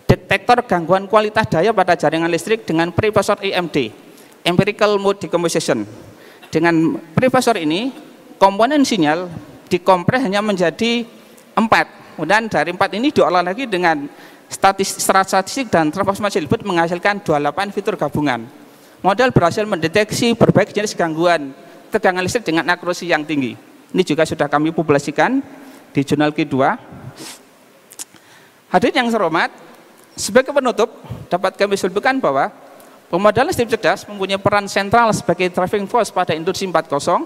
detektor gangguan kualitas daya pada jaringan listrik dengan preprosesor EMD, empirical mode decomposition. Dengan preprosesor ini komponen sinyal dikompres hanya menjadi 4. Kemudian dari 4 ini diolah lagi dengan statistik dan transformasi input menghasilkan 28 fitur gabungan. Model berhasil mendeteksi berbagai jenis gangguan tegangan listrik dengan akurasi yang tinggi. Ini juga sudah kami publikasikan di jurnal Q2. Hadirin yang terhormat, sebagai penutup dapat kami simpulkan bahwa pemodelan sistem cerdas mempunyai peran sentral sebagai driving force pada industri 4.0.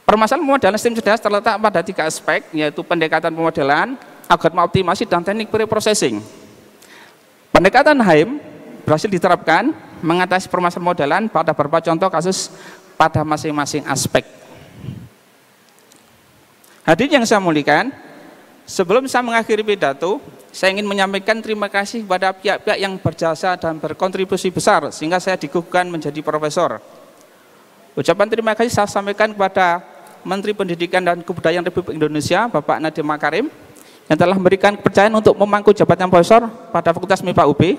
Permasalahan pemodelan sistem cerdas terletak pada 3 aspek, yaitu pendekatan pemodelan, algoritma optimasi, dan teknik preprocessing. Pendekatan HAIM berhasil diterapkan mengatasi permasalahan modelan pada beberapa contoh kasus pada masing-masing aspek. Hadirin yang saya muliakan, sebelum saya mengakhiri pidato, saya ingin menyampaikan terima kasih kepada pihak-pihak yang berjasa dan berkontribusi besar sehingga saya dikukuhkan menjadi profesor. Ucapan terima kasih saya sampaikan kepada Menteri Pendidikan dan Kebudayaan Republik Indonesia, Bapak Nadiem Makarim, yang telah memberikan kepercayaan untuk memangku jabatan profesor pada Fakultas MIPA UB,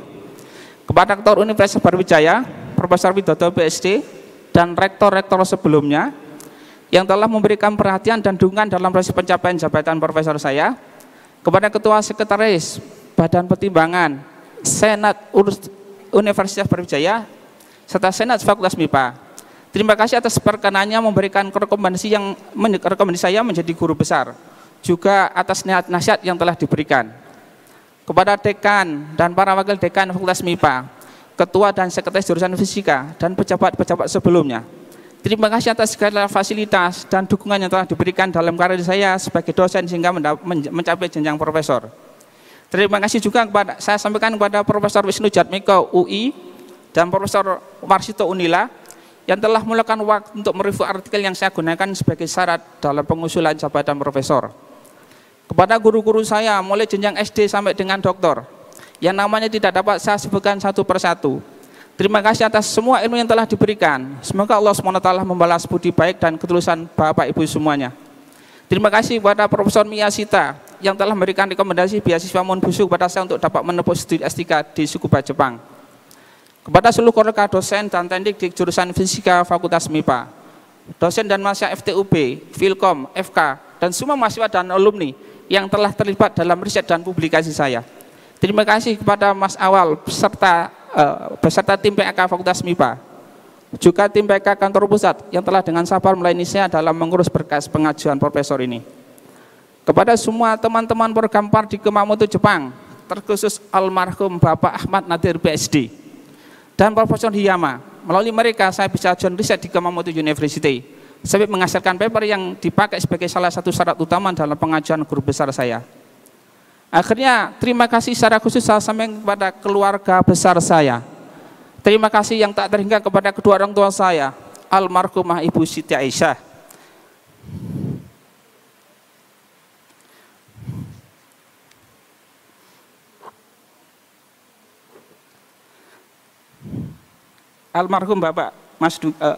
kepada Rektor Universitas Brawijaya, Profesor Widodo PhD, dan rektor-rektor sebelumnya, yang telah memberikan perhatian dan dukungan dalam proses pencapaian jabatan profesor saya, kepada Ketua Sekretaris Badan Pertimbangan Senat Universitas Brawijaya serta Senat Fakultas MIPA. Terima kasih atas perkenannya memberikan rekomendasi saya menjadi guru besar, juga atas nasihat yang telah diberikan. Kepada dekan dan para wakil dekan Fakultas MIPA, ketua dan sekretaris jurusan fisika, dan pejabat-pejabat sebelumnya, terima kasih atas segala fasilitas dan dukungan yang telah diberikan dalam karir saya sebagai dosen sehingga mencapai jenjang profesor. Terima kasih juga saya sampaikan kepada Profesor Wisnu Jatmiko UI dan Profesor Marsito Unila yang telah meluangkan waktu untuk mereview artikel yang saya gunakan sebagai syarat dalam pengusulan jabatan profesor. Kepada guru-guru saya mulai jenjang SD sampai dengan doktor, yang namanya tidak dapat saya sebutkan satu persatu. Terima kasih atas semua ilmu yang telah diberikan. Semoga Allah SWT membalas budi baik dan ketulusan Bapak Ibu semuanya. Terima kasih kepada Profesor Miyashita yang telah memberikan rekomendasi beasiswa Monbusu kepada saya untuk dapat menempuh studi S3 di Tsukuba, Jepang. Kepada seluruh kolega dosen dan teknik di jurusan fisika Fakultas MIPA, dosen dan mahasiswa FTUB, Filkom, FK, dan semua mahasiswa dan alumni yang telah terlibat dalam riset dan publikasi saya. Terima kasih kepada Mas Awal beserta tim PK Fakultas MIPA, juga tim PK Kantor Pusat yang telah dengan sabar melayani saya dalam mengurus berkas pengajuan profesor ini. Kepada semua teman-teman program PAR di Kumamoto, Jepang, terkhusus almarhum Bapak Ahmad Nadir PhD dan Profesor Hiyama, melalui mereka saya bisa join riset di Kumamoto University sampai menghasilkan paper yang dipakai sebagai salah satu syarat utama dalam pengajuan guru besar saya. Akhirnya, terima kasih secara khusus saya sampaikan kepada keluarga besar saya. Terima kasih yang tak terhingga kepada kedua orang tua saya, almarhumah Ibu Siti Aisyah. Almarhum Bapak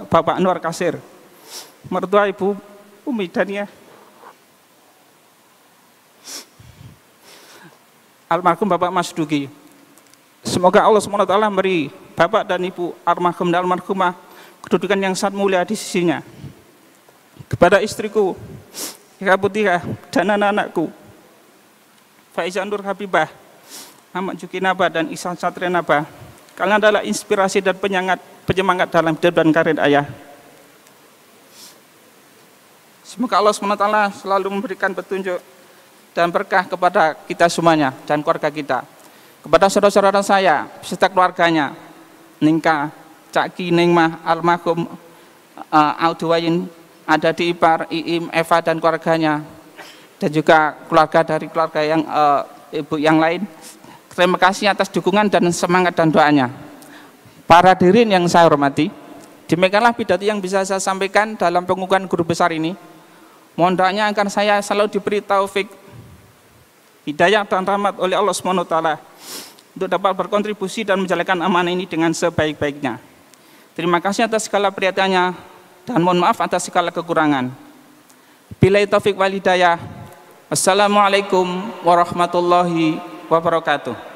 Bapak Anwar Kasir, mertua Ibu Umi Dania. Almarhum Bapak Mas Dugi. Semoga Allah SWT memberi Bapak dan Ibu almarhum dan almarhumah kedudukan yang sangat mulia di sisinya. Kepada istriku, Ika Putihah, dan anak-anakku, Faizan Nur Habibah, Ahmad Juki Naba, dan Ihsan Satria Naba, kalian adalah inspirasi dan penyemangat dalam hidup dan karir ayah. Semoga Allah SWT selalu memberikan petunjuk dan berkah kepada kita semuanya dan keluarga kita. Kepada saudara-saudara saya, beserta keluarganya, Ningka, Caki, Ningmah, almarhum Auduwayin, ada di Ipar, Iim, Eva dan keluarganya, dan juga keluarga dari keluarga yang ibu yang lain. Terima kasih atas dukungan dan semangat dan doanya. Para hadirin yang saya hormati, demikianlah pidato yang bisa saya sampaikan dalam pengukuhan guru besar ini. Mohon doanya agar saya selalu diberi taufik, hidayah dan rahmat oleh Allah SWT untuk dapat berkontribusi dan menjalankan amanah ini dengan sebaik-baiknya. Terima kasih atas segala perhatiannya dan mohon maaf atas segala kekurangan. Billahi taufik wal hidayah. Assalamualaikum warahmatullahi wabarakatuh.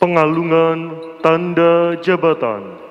Pengalungan tanda jabatan.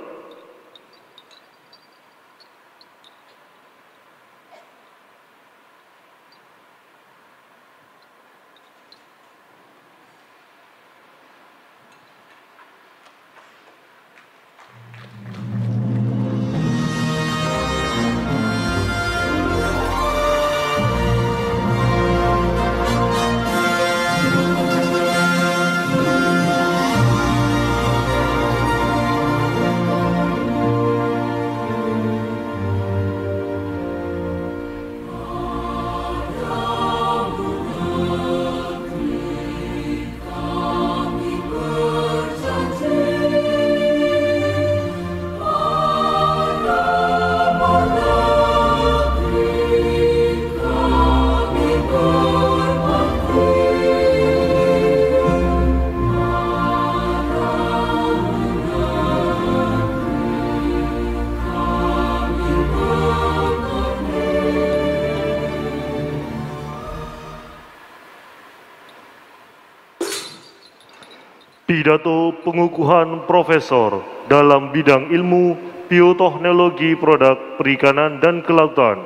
Pidato pengukuhan profesor dalam bidang ilmu bioteknologi produk perikanan dan kelautan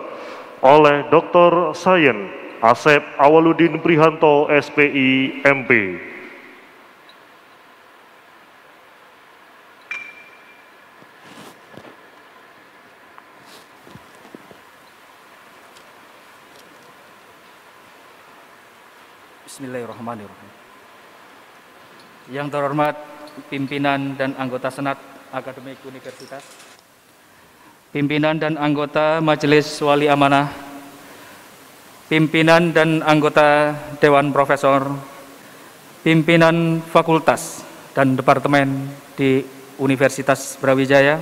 oleh Dr. Sains Asep Awaludin Prihanto, SPI, MP. Bismillahirrahmanirrahim. Yang terhormat pimpinan dan anggota Senat Akademik Universitas, pimpinan dan anggota Majelis Wali Amanah, pimpinan dan anggota Dewan Profesor, pimpinan fakultas dan departemen di Universitas Brawijaya,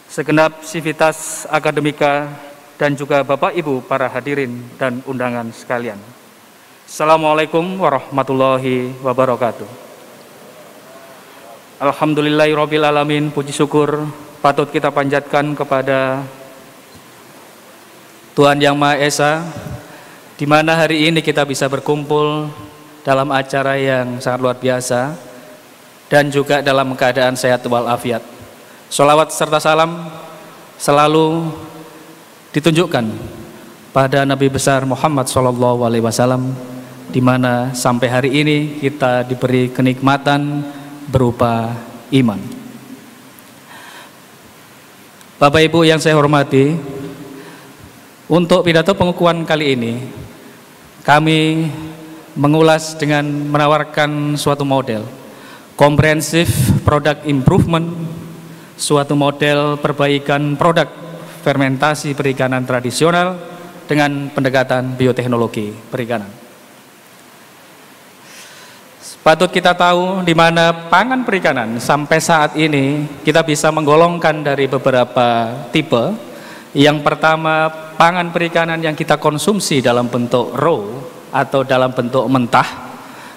segenap sivitas akademika, dan juga Bapak Ibu para hadirin dan undangan sekalian. Assalamualaikum warahmatullahi wabarakatuh. Alhamdulillahirabbil alamin, puji syukur patut kita panjatkan kepada Tuhan Yang Maha Esa, di mana hari ini kita bisa berkumpul dalam acara yang sangat luar biasa dan juga dalam keadaan sehat walafiat. Sholawat serta salam selalu ditunjukkan pada Nabi besar Muhammad SAW, di mana sampai hari ini kita diberi kenikmatan berupa iman. Bapak Ibu yang saya hormati, untuk pidato pengukuhan kali ini kami mengulas dengan menawarkan suatu model comprehensive product improvement, suatu model perbaikan produk fermentasi perikanan tradisional dengan pendekatan bioteknologi perikanan. Patut kita tahu di mana pangan perikanan sampai saat ini kita bisa menggolongkan dari beberapa tipe. Yang pertama, pangan perikanan yang kita konsumsi dalam bentuk raw atau dalam bentuk mentah.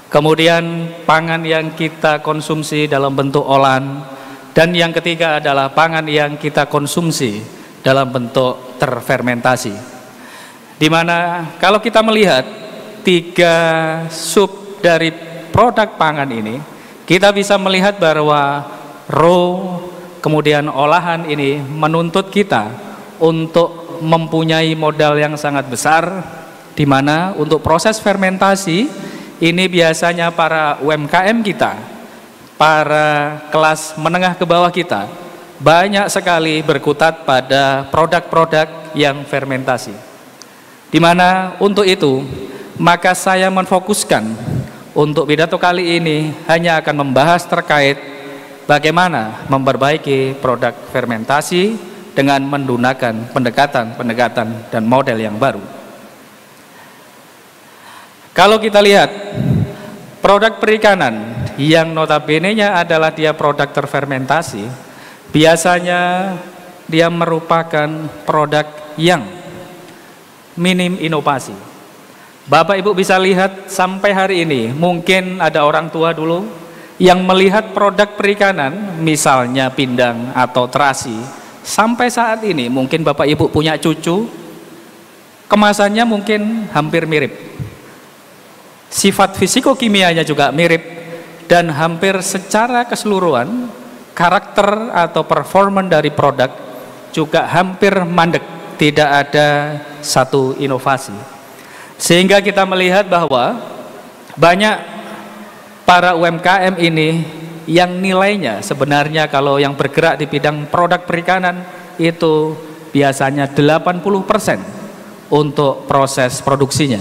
Kemudian pangan yang kita konsumsi dalam bentuk olahan. Dan yang ketiga adalah pangan yang kita konsumsi dalam bentuk terfermentasi. Di mana kalau kita melihat tiga sub dari produk pangan ini, kita bisa melihat bahwa raw kemudian olahan ini menuntut kita untuk mempunyai modal yang sangat besar, di mana untuk proses fermentasi ini biasanya para UMKM kita, para kelas menengah ke bawah kita banyak sekali berkutat pada produk-produk yang fermentasi. Di mana untuk itu maka saya menfokuskan untuk pidato kali ini hanya akan membahas terkait bagaimana memperbaiki produk fermentasi dengan menggunakan pendekatan dan model yang baru. Kalau kita lihat produk perikanan yang notabene-nya adalah dia produk terfermentasi, biasanya dia merupakan produk yang minim inovasi. Bapak Ibu bisa lihat sampai hari ini mungkin ada orang tua dulu yang melihat produk perikanan misalnya pindang atau terasi, sampai saat ini mungkin Bapak Ibu punya cucu, kemasannya mungkin hampir mirip, sifat fisikokimianya juga mirip, dan hampir secara keseluruhan karakter atau performan dari produk juga hampir mandek, tidak ada satu inovasi. Sehingga kita melihat bahwa banyak para UMKM ini yang nilainya sebenarnya kalau yang bergerak di bidang produk perikanan itu biasanya 80% untuk proses produksinya.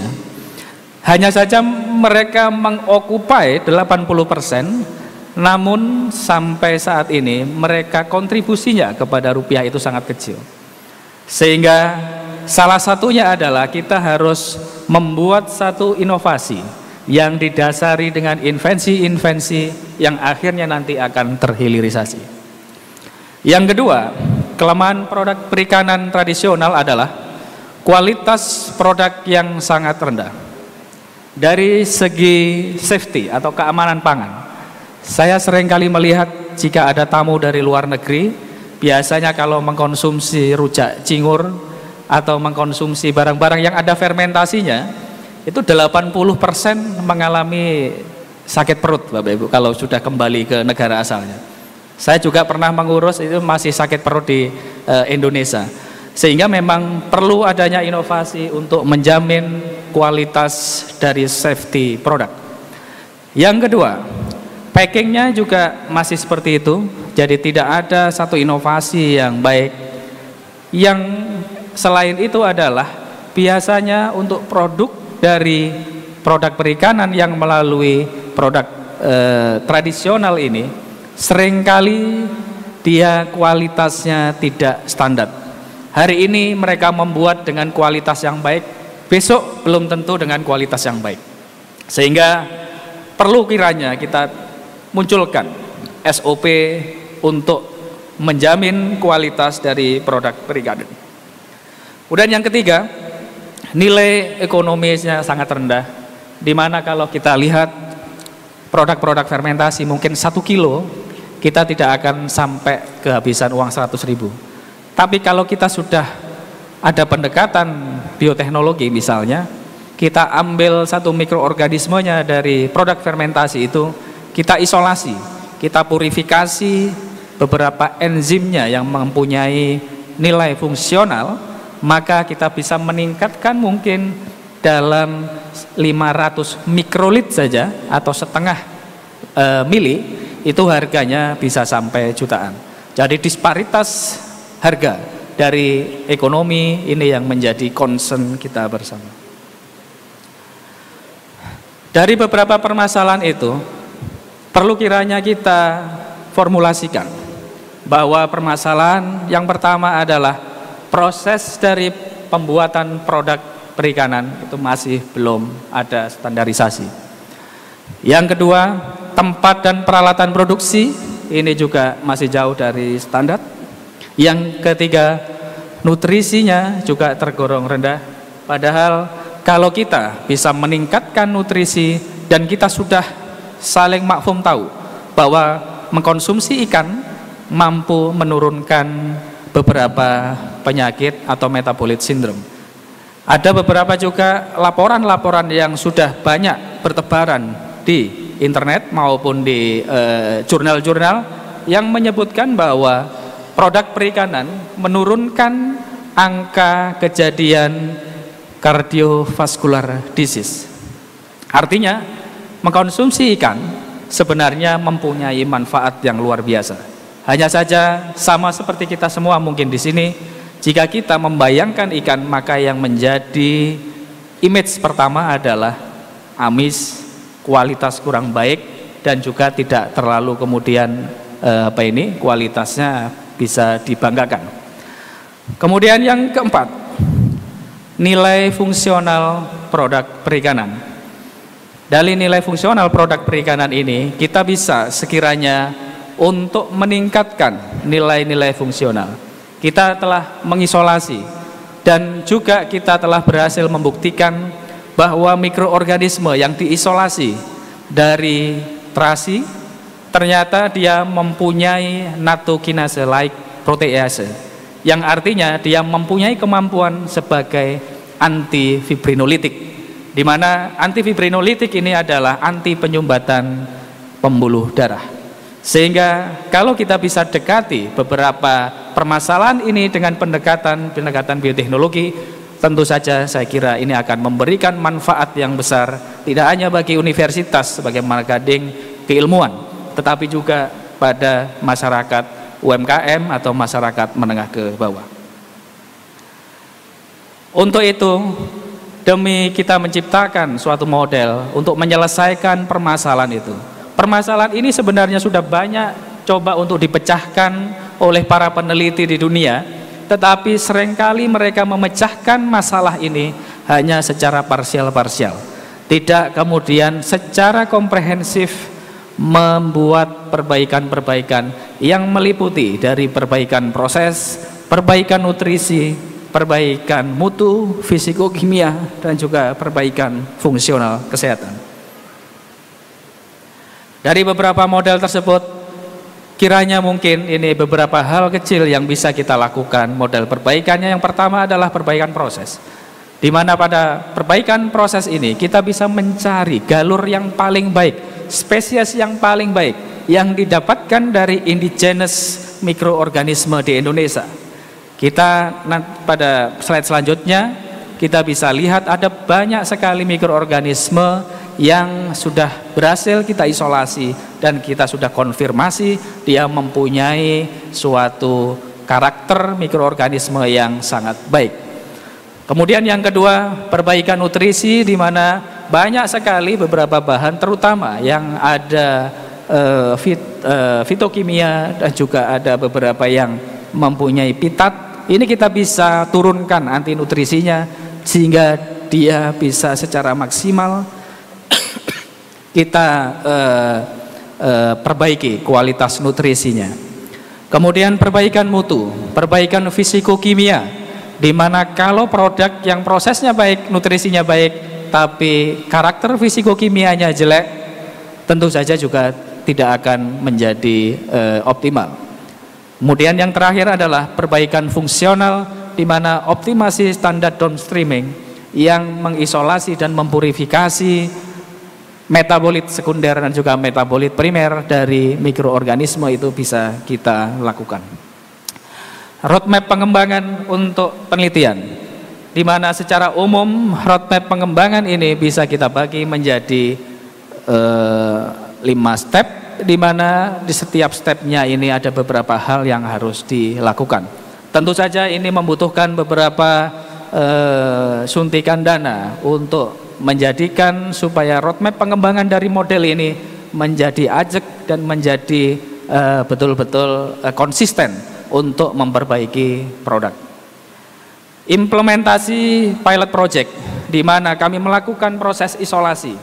Hanya saja mereka mengokupai 80%, namun sampai saat ini mereka kontribusinya kepada rupiah itu sangat kecil. Sehingga salah satunya adalah kita harus membuat satu inovasi yang didasari dengan invensi-invensi yang akhirnya nanti akan terhilirisasi. Yang kedua, kelemahan produk perikanan tradisional adalah kualitas produk yang sangat rendah. Dari segi safety atau keamanan pangan, saya seringkali melihat jika ada tamu dari luar negeri, biasanya kalau mengkonsumsi rujak cingur atau mengkonsumsi barang-barang yang ada fermentasinya, itu 80% mengalami sakit perut Bapak Ibu kalau sudah kembali ke negara asalnya. Saya juga pernah mengurus, itu masih sakit perut di Indonesia. Sehingga memang perlu adanya inovasi untuk menjamin kualitas dari safety produk. Yang kedua, packingnya juga masih seperti itu, jadi tidak ada satu inovasi yang baik. Yang selain itu adalah biasanya untuk produk dari produk perikanan yang melalui produk tradisional ini, seringkali dia kualitasnya tidak standar. Hari ini mereka membuat dengan kualitas yang baik, besok belum tentu dengan kualitas yang baik. Sehingga perlu kiranya kita munculkan SOP untuk menjamin kualitas dari produk perikanan. Kemudian yang ketiga, nilai ekonomisnya sangat rendah, di mana kalau kita lihat produk-produk fermentasi mungkin 1 kilo, kita tidak akan sampai kehabisan uang 100.000. Tapi kalau kita sudah ada pendekatan bioteknologi misalnya, kita ambil satu mikroorganismenya dari produk fermentasi itu, kita isolasi, kita purifikasi beberapa enzimnya yang mempunyai nilai fungsional, maka kita bisa meningkatkan mungkin dalam 500 mikrolit saja atau setengah mili, itu harganya bisa sampai jutaan. Jadi disparitas harga dari ekonomi ini yang menjadi concern kita bersama. Dari beberapa permasalahan itu perlu kiranya kita formulasikan bahwa permasalahan yang pertama adalah proses dari pembuatan produk perikanan itu masih belum ada standarisasi. Yang kedua, tempat dan peralatan produksi ini juga masih jauh dari standar. Yang ketiga, nutrisinya juga tergolong rendah. Padahal kalau kita bisa meningkatkan nutrisi dan kita sudah saling makfum tahu bahwa mengkonsumsi ikan mampu menurunkan beberapa penyakit atau metabolit syndrome. Ada beberapa juga laporan-laporan yang sudah banyak bertebaran di internet maupun di jurnal-jurnal yang menyebutkan bahwa produk perikanan menurunkan angka kejadian cardiovascular disease. Artinya, mengkonsumsi ikan sebenarnya mempunyai manfaat yang luar biasa. Hanya saja sama seperti kita semua mungkin di sini, jika kita membayangkan ikan, maka yang menjadi image pertama adalah amis, kualitas kurang baik, dan juga tidak terlalu kemudian kualitasnya bisa dibanggakan. Kemudian yang keempat, nilai fungsional produk perikanan. Dari nilai fungsional produk perikanan ini, kita bisa sekiranya untuk meningkatkan nilai-nilai fungsional. Kita telah mengisolasi dan juga kita telah berhasil membuktikan bahwa mikroorganisme yang diisolasi dari terasi ternyata dia mempunyai natokinase-like protease, yang artinya dia mempunyai kemampuan sebagai antifibrinolitik, di mana antifibrinolitik ini adalah anti penyumbatan pembuluh darah. Sehingga kalau kita bisa dekati beberapa permasalahan ini dengan pendekatan bioteknologi, tentu saja saya kira ini akan memberikan manfaat yang besar, tidak hanya bagi universitas sebagai gading keilmuan, tetapi juga pada masyarakat UMKM atau masyarakat menengah ke bawah. Untuk itu, demi kita menciptakan suatu model untuk menyelesaikan permasalahan itu. Permasalahan ini sebenarnya sudah banyak coba untuk dipecahkan oleh para peneliti di dunia, tetapi seringkali mereka memecahkan masalah ini hanya secara parsial-parsial, tidak kemudian secara komprehensif membuat perbaikan-perbaikan yang meliputi dari perbaikan proses, perbaikan nutrisi, perbaikan mutu, fisikokimia, dan juga perbaikan fungsional kesehatan. Dari beberapa model tersebut, kiranya mungkin ini beberapa hal kecil yang bisa kita lakukan. Model perbaikannya yang pertama adalah perbaikan proses, di mana pada perbaikan proses ini kita bisa mencari galur yang paling baik spesies yang paling baik yang didapatkan dari indigenous mikroorganisme di Indonesia. Kita pada slide selanjutnya kita bisa lihat ada banyak sekali mikroorganisme yang sudah berhasil kita isolasi dan kita sudah konfirmasi dia mempunyai suatu karakter mikroorganisme yang sangat baik. Kemudian yang kedua, perbaikan nutrisi, di mana banyak sekali beberapa bahan terutama yang ada fitokimia dan juga ada beberapa yang mempunyai pitat. Ini kita bisa turunkan anti nutrisinya sehingga dia bisa secara maksimal kita perbaiki kualitas nutrisinya. Kemudian perbaikan mutu, perbaikan fisikokimia, di mana kalau produk yang prosesnya baik, nutrisinya baik, tapi karakter fisikokimianya jelek, tentu saja juga tidak akan menjadi optimal. Kemudian yang terakhir adalah perbaikan fungsional, di mana optimasi standar downstreaming yang mengisolasi dan mempurifikasi metabolit sekunder dan juga metabolit primer dari mikroorganisme itu bisa kita lakukan. Roadmap pengembangan untuk penelitian, di mana secara umum roadmap pengembangan ini bisa kita bagi menjadi 5 step, di mana di setiap stepnya ini ada beberapa hal yang harus dilakukan. Tentu saja ini membutuhkan beberapa suntikan dana untuk menjadikan supaya roadmap pengembangan dari model ini menjadi ajak dan menjadi betul-betul konsisten untuk memperbaiki produk. Implementasi pilot project, di mana kami melakukan proses isolasi.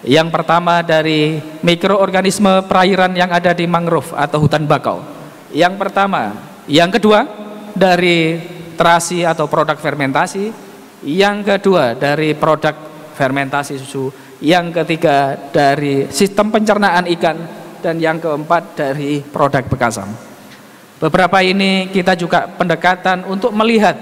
Yang pertama dari mikroorganisme perairan yang ada di mangrove atau hutan bakau. Yang pertama, yang kedua dari terasi atau produk fermentasi, yang kedua dari produk fermentasi susu, yang ketiga dari sistem pencernaan ikan, dan yang keempat dari produk bekasam. Beberapa ini kita juga pendekatan untuk melihat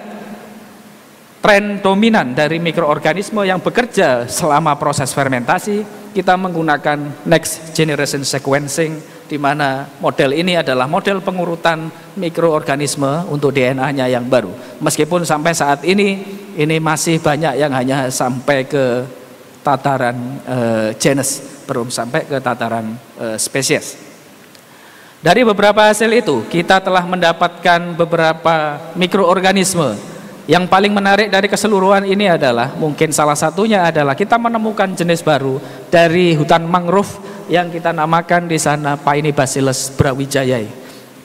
tren dominan dari mikroorganisme yang bekerja selama proses fermentasi. Kita menggunakan next generation sequencing, di mana model ini adalah model pengurutan mikroorganisme untuk DNA-nya yang baru. Meskipun sampai saat ini masih banyak yang hanya sampai ke tataran genus, belum sampai ke tataran spesies. Dari beberapa hasil itu kita telah mendapatkan beberapa mikroorganisme. Yang paling menarik dari keseluruhan ini adalah, mungkin salah satunya adalah kita menemukan jenis baru dari hutan mangrove yang kita namakan di sana Paenibacillus brawijayai.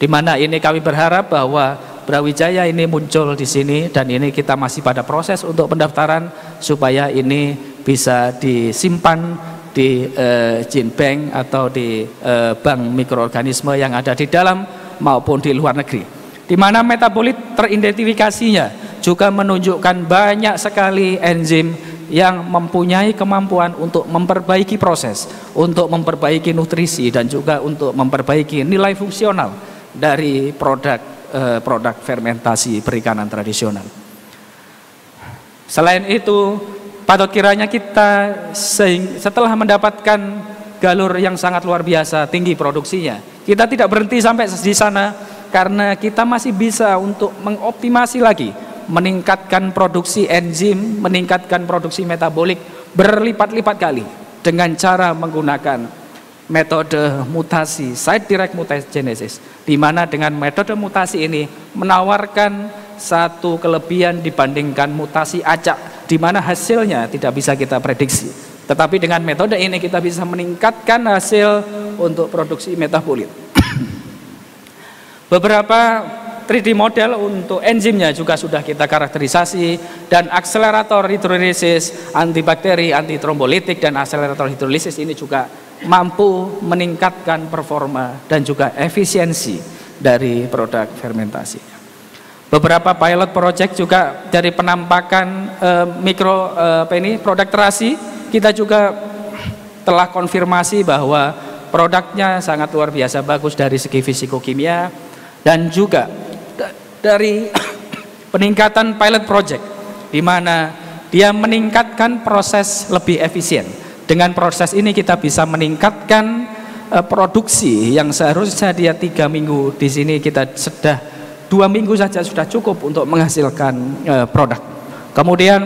Di mana ini kami berharap bahwa Brawijaya ini muncul di sini, dan ini kita masih pada proses untuk pendaftaran supaya ini bisa disimpan di gene bank atau di bank mikroorganisme yang ada di dalam maupun di luar negeri. Di mana metabolit teridentifikasinya juga menunjukkan banyak sekali enzim yang mempunyai kemampuan untuk memperbaiki proses, untuk memperbaiki nutrisi, dan juga untuk memperbaiki nilai fungsional dari produk fermentasi perikanan tradisional. Selain itu, patut kiranya kita setelah mendapatkan galur yang sangat luar biasa tinggi produksinya, kita tidak berhenti sampai di sana, karena kita masih bisa untuk mengoptimasi lagi, meningkatkan produksi enzim, meningkatkan produksi metabolik berlipat-lipat kali dengan cara menggunakan metode mutasi, site direct mutagenesis, di mana dengan metode mutasi ini menawarkan satu kelebihan dibandingkan mutasi acak, di mana hasilnya tidak bisa kita prediksi. Tetapi dengan metode ini kita bisa meningkatkan hasil untuk produksi metabolit. Beberapa 3D model untuk enzimnya juga sudah kita karakterisasi, dan akselerator hidrolisis, antibakteri, antitrombolitik, dan akselerator hidrolisis ini juga mampu meningkatkan performa dan juga efisiensi dari produk fermentasi. Beberapa pilot project juga dari penampakan produk terasi, kita juga telah konfirmasi bahwa produknya sangat luar biasa bagus dari segi fisikokimia, dan juga dari peningkatan pilot project, di mana dia meningkatkan proses lebih efisien Dengan proses ini kita bisa meningkatkan produksi yang seharusnya dia 3 minggu, di sini kita sudah 2 minggu saja sudah cukup untuk menghasilkan produk. Kemudian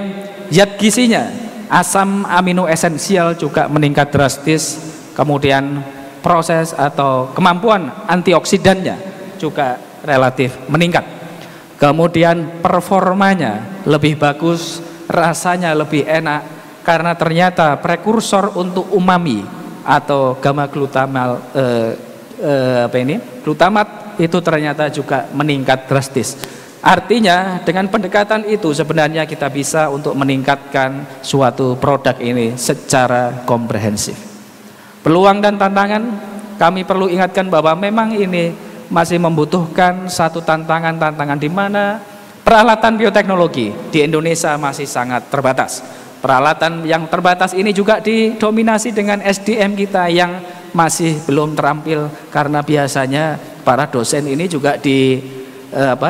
zat gizinya, asam amino esensial juga meningkat drastis. Kemudian proses atau kemampuan antioksidannya juga relatif meningkat. Kemudian performanya lebih bagus, rasanya lebih enak karena ternyata prekursor untuk umami atau gamma glutamat itu ternyata juga meningkat drastis. Artinya dengan pendekatan itu sebenarnya kita bisa untuk meningkatkan suatu produk ini secara komprehensif. Peluang dan tantangan, kami perlu ingatkan bahwa memang ini masih membutuhkan satu tantangan di mana peralatan bioteknologi di Indonesia masih sangat terbatas. Peralatan yang terbatas ini juga didominasi dengan SDM kita yang masih belum terampil, karena biasanya para dosen ini juga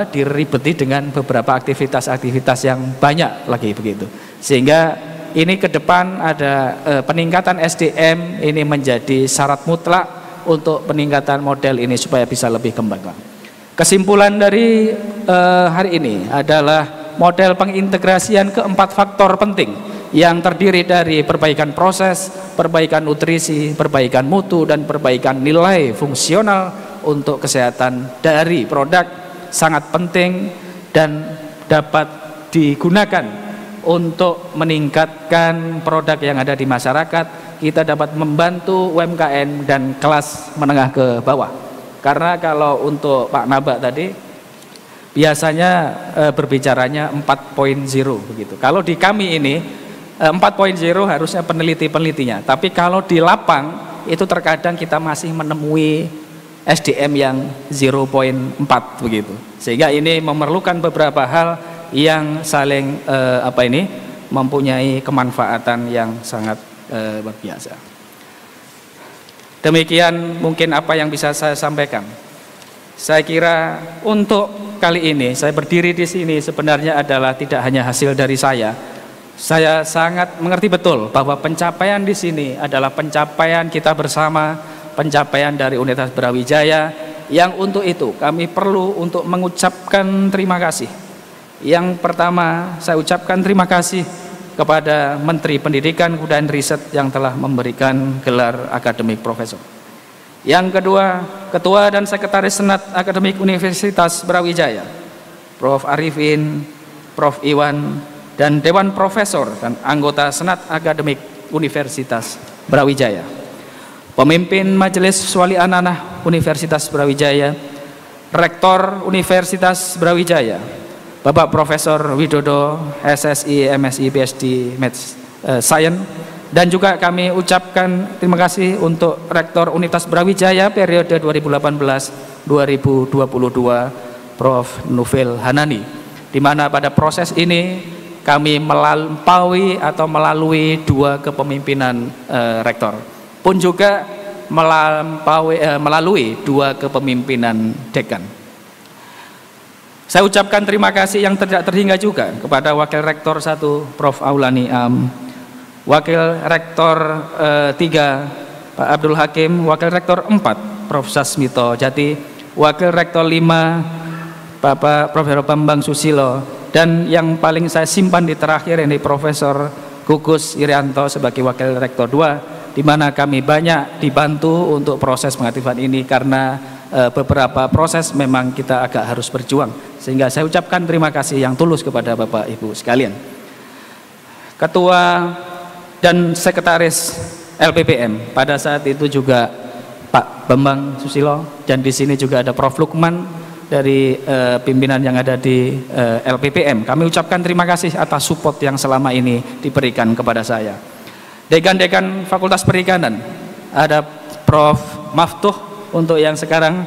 diribeti dengan beberapa aktivitas-aktivitas yang banyak lagi begitu. Sehingga ini ke depan ada peningkatan SDM ini menjadi syarat mutlak untuk peningkatan model ini supaya bisa lebih kembang. Kesimpulan dari hari ini adalah model pengintegrasian keempat faktor penting yang terdiri dari perbaikan proses, perbaikan nutrisi, perbaikan mutu, dan perbaikan nilai fungsional untuk kesehatan dari produk sangat penting dan dapat digunakan untuk meningkatkan produk yang ada di masyarakat. Kita dapat membantu UMKM dan kelas menengah ke bawah. Karena kalau untuk Pak Nabak tadi biasanya berbicaranya 4.0 begitu. Kalau di kami ini 4.0 harusnya penelitinya, tapi kalau di lapang itu terkadang kita masih menemui SDM yang 0.4 begitu. Sehingga ini memerlukan beberapa hal yang saling mempunyai kemanfaatan yang sangat luar biasa. Demikian mungkin apa yang bisa saya sampaikan. Saya kira untuk kali ini saya berdiri di sini sebenarnya adalah tidak hanya hasil dari saya. Saya sangat mengerti betul bahwa pencapaian di sini adalah pencapaian kita bersama, pencapaian dari Universitas Brawijaya, yang untuk itu kami perlu untuk mengucapkan terima kasih. Yang pertama, saya ucapkan terima kasih kepada Menteri Pendidikan, Kebudayaan, Riset yang telah memberikan gelar akademik profesor. Yang kedua, Ketua dan Sekretaris Senat Akademik Universitas Brawijaya, Prof. Arifin, Prof. Iwan, dan Dewan Profesor dan anggota Senat Akademik Universitas Brawijaya, pemimpin Majelis Wali Amanah Universitas Brawijaya, Rektor Universitas Brawijaya, Bapak Profesor Widodo, SSI, MSI, PhD, Maths Science, dan juga kami ucapkan terima kasih untuk Rektor Universitas Brawijaya periode 2018-2022, Prof. Nufil Hanani, di mana pada proses ini kami melalui 2 kepemimpinan rektor, pun juga melalui 2 kepemimpinan dekan. Saya ucapkan terima kasih yang tidak terhingga juga kepada Wakil Rektor 1 Prof. Aulani Am, Wakil Rektor 3 Pak Abdul Hakim, Wakil Rektor 4 Prof. Sasmito Jati, Wakil Rektor 5 Bapak Profesor Bambang Susilo, dan yang paling saya simpan di terakhir ini Profesor Gugus Irianto sebagai Wakil Rektor 2, di mana kami banyak dibantu untuk proses pengaktifan ini karena beberapa proses memang kita agak harus berjuang. Sehingga saya ucapkan terima kasih yang tulus kepada Bapak Ibu sekalian. Ketua dan Sekretaris LPPM pada saat itu juga Pak Bambang Susilo, dan di sini juga ada Prof. Lukman dari pimpinan yang ada di LPPM. Kami ucapkan terima kasih atas support yang selama ini diberikan kepada saya. Dekan-dekan Fakultas Perikanan, ada Prof. Maftuh untuk yang sekarang,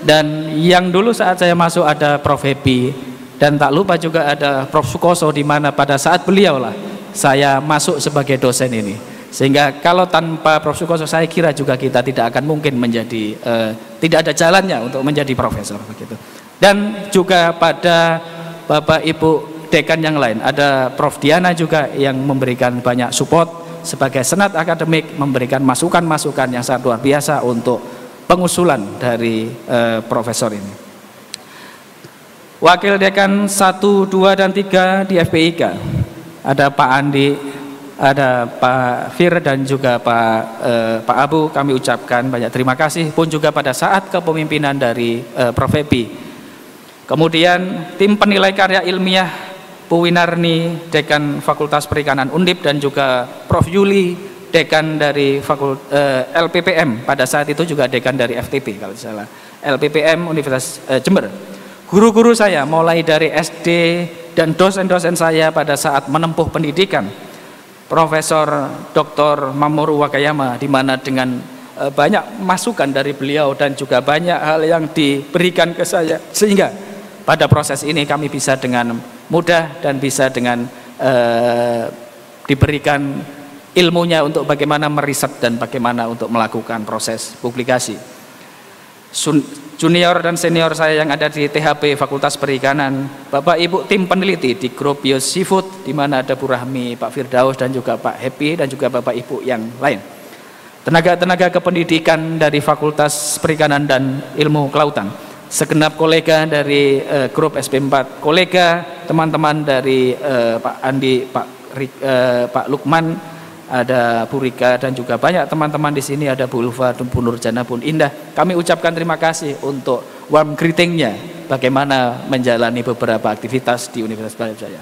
dan yang dulu saat saya masuk ada Prof. Happy, dan tak lupa juga ada Prof. Sukoso, di mana pada saat beliau lah saya masuk sebagai dosen ini. Sehingga kalau tanpa Prof. Sukoso saya kira juga kita tidak akan mungkin menjadi tidak ada jalannya untuk menjadi profesor begitu. Dan juga pada Bapak Ibu dekan yang lain, ada Prof. Diana juga yang memberikan banyak support, sebagai senat akademik memberikan masukan-masukan yang sangat luar biasa untuk pengusulan dari profesor ini. Wakil Dekan 1, 2, dan 3 di FPIK ada Pak Andi, ada Pak Fir, dan juga Pak Abu. Kami ucapkan banyak terima kasih pun juga pada saat kepemimpinan dari Prof. Epi. Kemudian tim penilai karya ilmiah Bu Winarni, Dekan Fakultas Perikanan Undip, dan juga Prof. Yuli, Dekan dari LPPM, pada saat itu juga Dekan dari FTP kalau tidak salah, LPPM Universitas Jember. Guru-guru saya mulai dari SD dan dosen-dosen saya pada saat menempuh pendidikan, Profesor Dr. Mamoru Wakayama, di mana dengan banyak masukan dari beliau dan juga banyak hal yang diberikan ke saya, sehingga pada proses ini kami bisa dengan mudah dan bisa dengan diberikan ilmunya untuk bagaimana meriset dan bagaimana untuk melakukan proses publikasi. Junior dan senior saya yang ada di THP Fakultas Perikanan, Bapak Ibu tim peneliti di grup Bio Seafood, di mana ada Bu Rahmi, Pak Firdaus, dan juga Pak Happy, dan juga Bapak Ibu yang lain. Tenaga-tenaga kependidikan dari Fakultas Perikanan dan Ilmu Kelautan, segenap kolega dari grup SP4, kolega teman-teman dari Pak Andi, Pak Lukman, ada Bu Rika, dan juga banyak teman-teman di sini, ada Bu Ulfa, Bu Nurjana, Bu Indah. Kami ucapkan terima kasih untuk warm greeting-nya bagaimana menjalani beberapa aktivitas di Universitas Brawijaya.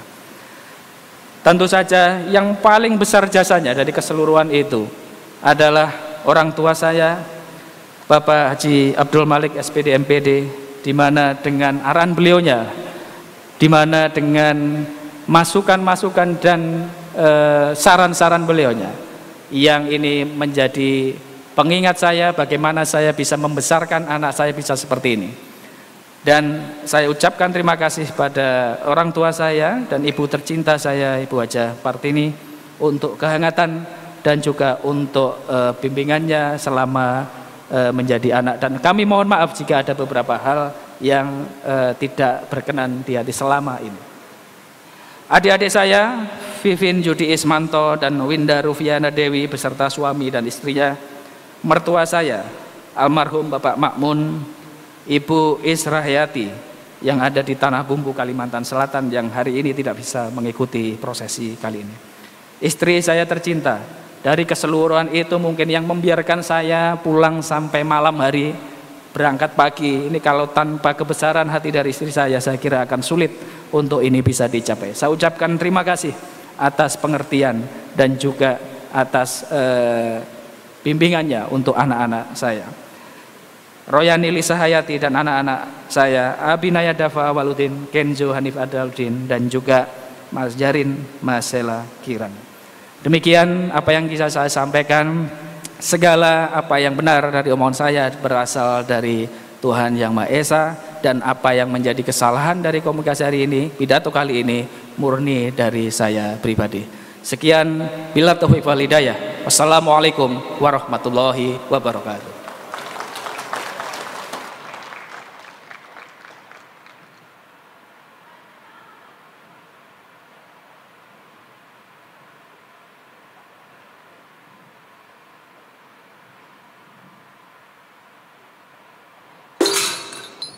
Tentu saja yang paling besar jasanya dari keseluruhan itu adalah orang tua saya, Bapak Haji Abdul Malik SPD MPD, di mana dengan arahan beliaunya, di mana dengan masukan-masukan dan saran-saran beliaunya, yang ini menjadi pengingat saya bagaimana saya bisa membesarkan anak saya bisa seperti ini. Dan saya ucapkan terima kasih pada orang tua saya dan ibu tercinta saya, Ibu Haja Partini, untuk kehangatan dan juga untuk bimbingannya selama menjadi anak. Dan kami mohon maaf jika ada beberapa hal yang tidak berkenan di hati selama ini. Adik-adik saya, Vivin Yudi Ismanto dan Winda Rufiana Dewi beserta suami dan istrinya, mertua saya, almarhum Bapak Makmun, Ibu Israhyati yang ada di Tanah Bumbu, Kalimantan Selatan, yang hari ini tidak bisa mengikuti prosesi kali ini. Istri saya tercinta, dari keseluruhan itu mungkin yang membiarkan saya pulang sampai malam hari, berangkat pagi, ini kalau tanpa kebesaran hati dari istri saya kira akan sulit untuk ini bisa dicapai. Saya ucapkan terima kasih atas pengertian dan juga atas bimbingannya untuk anak-anak saya. Royani Lisa Hayati dan anak-anak saya, Abinaya Dafa Waludin, Kenzo Hanif Adaldin, dan juga Mas Jarin Masela Kiran. Demikian apa yang bisa saya sampaikan. Segala apa yang benar dari omongan saya berasal dari Tuhan Yang Maha Esa, dan apa yang menjadi kesalahan dari komunikasi hari ini, pidato kali ini, murni dari saya pribadi. Sekian, bila taufiq wal hidayah. Wassalamualaikum warahmatullahi wabarakatuh.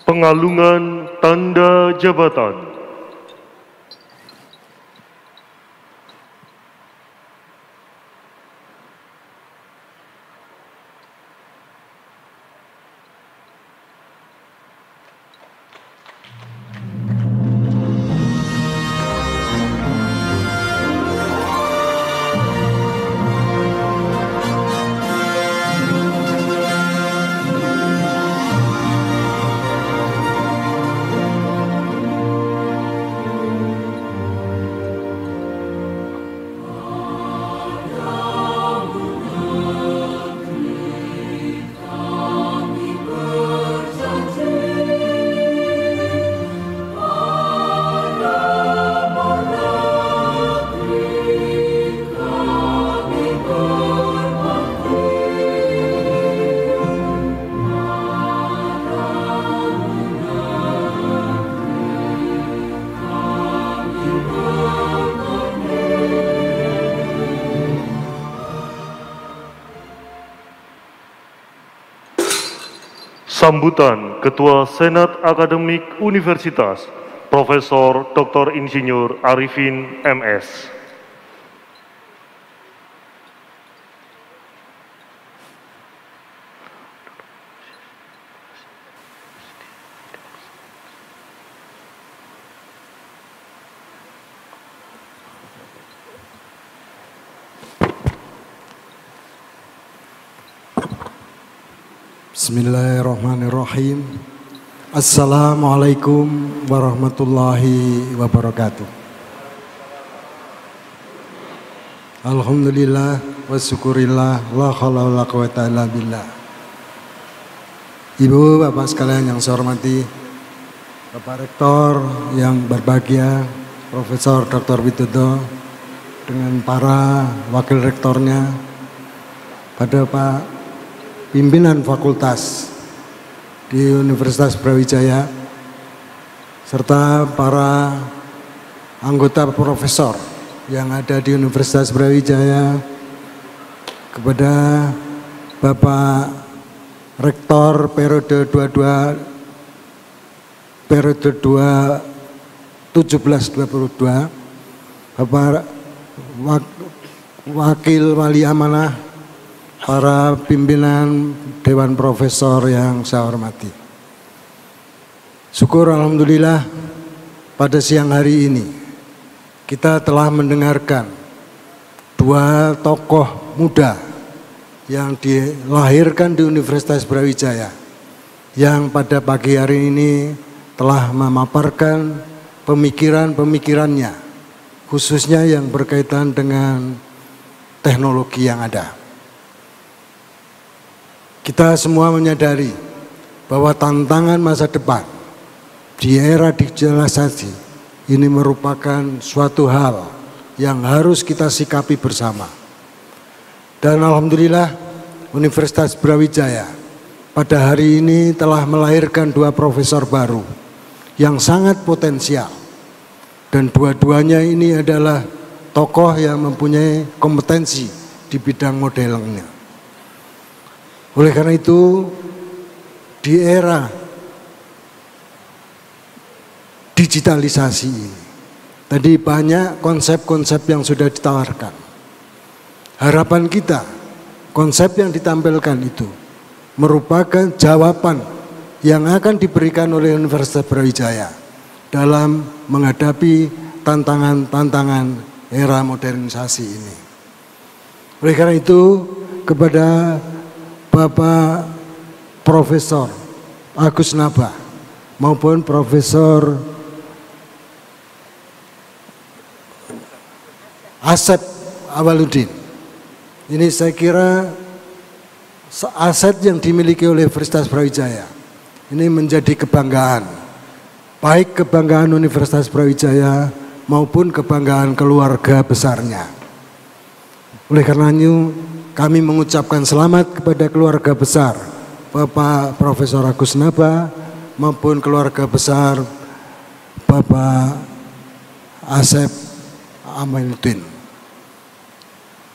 Pengalungan tanda jabatan. Sambutan Ketua Senat Akademik Universitas, Profesor Dr. Insinyur Arifin MS. Bismillahirrahmanirrahim. Assalamualaikum warahmatullahi wabarakatuh. Alhamdulillah wa syukurillah la haula wala quwata illa billah. Ibu, Bapak sekalian yang saya hormati, Bapak Rektor yang berbahagia, Profesor Dr. Widodo dengan para wakil rektornya, pada Pak pimpinan fakultas di Universitas Brawijaya, serta para anggota profesor yang ada di Universitas Brawijaya, kepada Bapak Rektor periode 17-22, Bapak Wakil Wali Amanah, para pimpinan Dewan Profesor yang saya hormati. Syukur alhamdulillah pada siang hari ini kita telah mendengarkan dua tokoh muda yang dilahirkan di Universitas Brawijaya, yang pada pagi hari ini telah memaparkan pemikiran-pemikirannya, khususnya yang berkaitan dengan teknologi yang ada. Kita semua menyadari bahwa tantangan masa depan di era digitalisasi ini merupakan suatu hal yang harus kita sikapi bersama. Dan alhamdulillah Universitas Brawijaya pada hari ini telah melahirkan dua profesor baru yang sangat potensial. Dan dua-duanya ini adalah tokoh yang mempunyai kompetensi di bidang modelingnya. Oleh karena itu, di era digitalisasi ini, tadi banyak konsep-konsep yang sudah ditawarkan. Harapan kita, konsep yang ditampilkan itu merupakan jawaban yang akan diberikan oleh Universitas Brawijaya dalam menghadapi tantangan-tantangan era modernisasi ini. Oleh karena itu, kepada Bapak Profesor Agus Naba maupun Profesor Asep Awaludin, ini saya kira aset yang dimiliki oleh Universitas Brawijaya ini menjadi kebanggaan, baik kebanggaan Universitas Brawijaya maupun kebanggaan keluarga besarnya. Oleh karenanya kami mengucapkan selamat kepada keluarga besar Bapak Profesor Agus Naba maupun keluarga besar Bapak Asep Awaludin.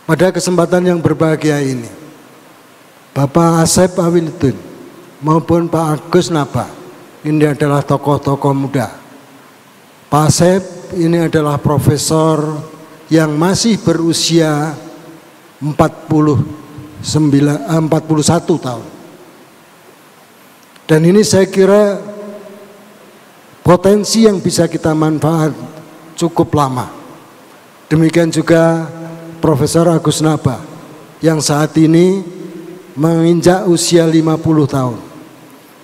Pada kesempatan yang berbahagia ini, Bapak Asep Awaludin maupun Pak Agus Naba ini adalah tokoh-tokoh muda. Pak Asep ini adalah profesor yang masih berusia 41 tahun. Dan ini saya kira potensi yang bisa kita manfaat cukup lama. Demikian juga Profesor Agus Naba yang saat ini menginjak usia 50 tahun.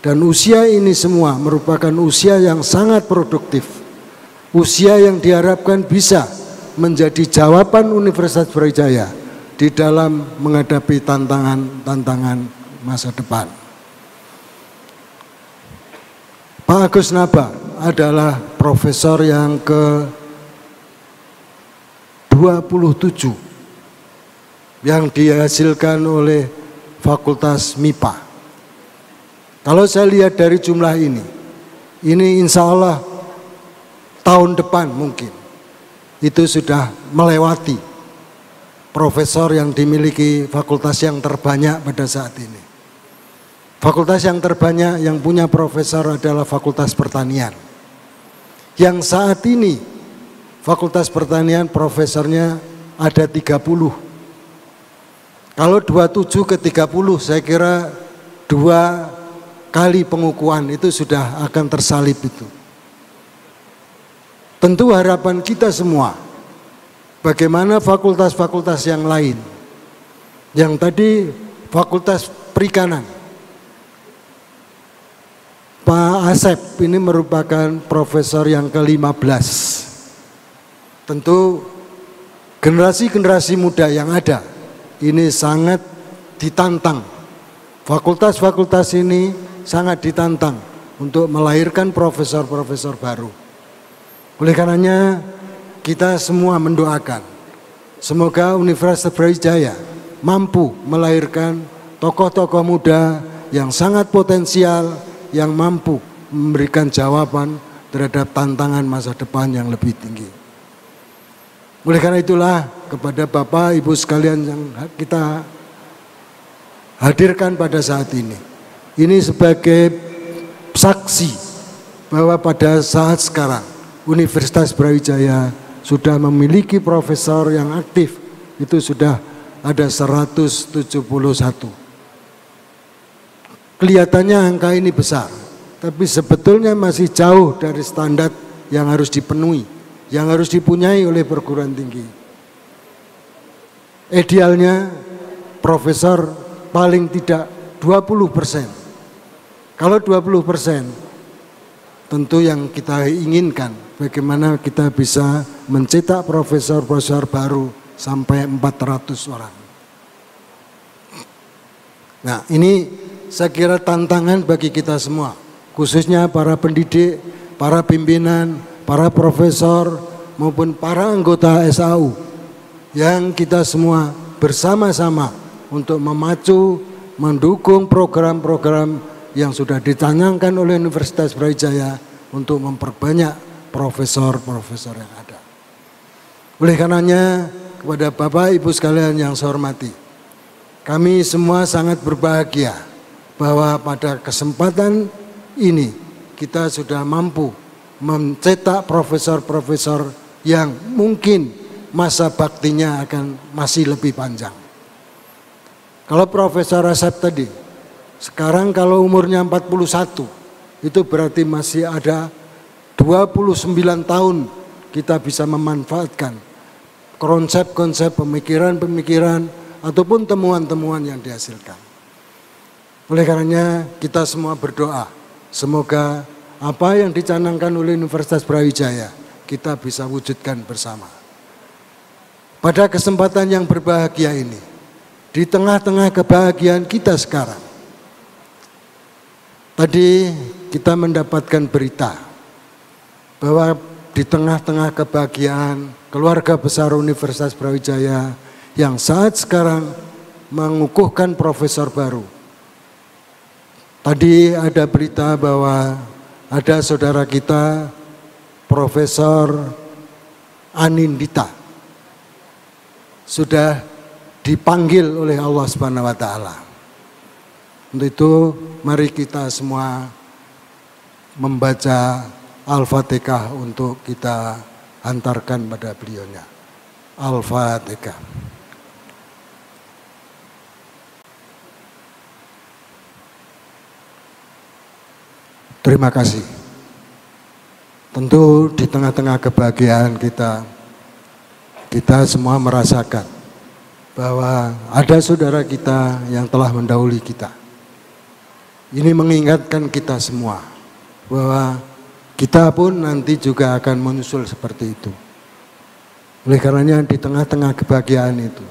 Dan usia ini semua merupakan usia yang sangat produktif. Usia yang diharapkan bisa menjadi jawaban Universitas Brawijaya di dalam menghadapi tantangan-tantangan masa depan. Pak Agus Naba adalah profesor yang ke-27 yang dihasilkan oleh Fakultas MIPA. Kalau saya lihat dari jumlah ini insya Allah tahun depan mungkin itu sudah melewati profesor yang dimiliki fakultas yang terbanyak pada saat ini. Fakultas yang terbanyak yang punya profesor adalah Fakultas Pertanian. Yang saat ini Fakultas Pertanian profesornya ada 30. Kalau 27 ke 30 saya kira 2 kali pengukuhan itu sudah akan tersalib itu. Tentu harapan kita semua, bagaimana fakultas-fakultas yang lain, yang tadi Fakultas Perikanan, Pak Asep ini merupakan profesor yang ke-15. Tentu generasi-generasi muda yang ada ini sangat ditantang. Fakultas-fakultas ini sangat ditantang untuk melahirkan profesor-profesor baru. Oleh karenanya kita semua mendoakan semoga Universitas Brawijaya mampu melahirkan tokoh-tokoh muda yang sangat potensial, yang mampu memberikan jawaban terhadap tantangan masa depan yang lebih tinggi. Oleh karena itulah kepada Bapak Ibu sekalian yang kita hadirkan pada saat ini sebagai saksi bahwa pada saat sekarang Universitas Brawijaya sudah memiliki profesor yang aktif, itu sudah ada 171. Kelihatannya angka ini besar, tapi sebetulnya masih jauh dari standar yang harus dipenuhi, yang harus dipunyai oleh perguruan tinggi. Idealnya profesor paling tidak 20%. Kalau 20%, tentu yang kita inginkan bagaimana kita bisa mencetak profesor-profesor baru sampai 400 orang. Nah, ini saya kira tantangan bagi kita semua, khususnya para pendidik, para pimpinan, para profesor maupun para anggota SAU, yang kita semua bersama-sama untuk memacu, mendukung program-program yang sudah dicanangkan oleh Universitas Brawijaya untuk memperbanyak profesor-profesor yang ada. Oleh karenanya kepada Bapak Ibu sekalian yang saya hormati, kami semua sangat berbahagia bahwa pada kesempatan ini kita sudah mampu mencetak profesor-profesor yang mungkin masa baktinya akan masih lebih panjang. Kalau Profesor Asep tadi, sekarang kalau umurnya 41, itu berarti masih ada 29 tahun kita bisa memanfaatkan konsep-konsep pemikiran-pemikiran ataupun temuan-temuan yang dihasilkan. Oleh karenanya kita semua berdoa, semoga apa yang dicanangkan oleh Universitas Brawijaya kita bisa wujudkan bersama. Pada kesempatan yang berbahagia ini, di tengah-tengah kebahagiaan kita sekarang, tadi kita mendapatkan berita bahwa di tengah-tengah kebahagiaan keluarga besar Universitas Brawijaya yang saat sekarang mengukuhkan profesor baru. Tadi ada berita bahwa ada saudara kita, Profesor Anindita, sudah dipanggil oleh Allah Subhanahu wa Ta'ala. Untuk itu, mari kita semua membaca Al-Fatihah untuk kita hantarkan pada beliaunya. Al-Fatihah. Terima kasih. Tentu di tengah-tengah kebahagiaan kita semua merasakan bahwa ada saudara kita yang telah mendahului kita. Ini mengingatkan kita semua bahwa kita pun nanti juga akan menyusul seperti itu. Oleh karenanya di tengah-tengah kebahagiaan itu,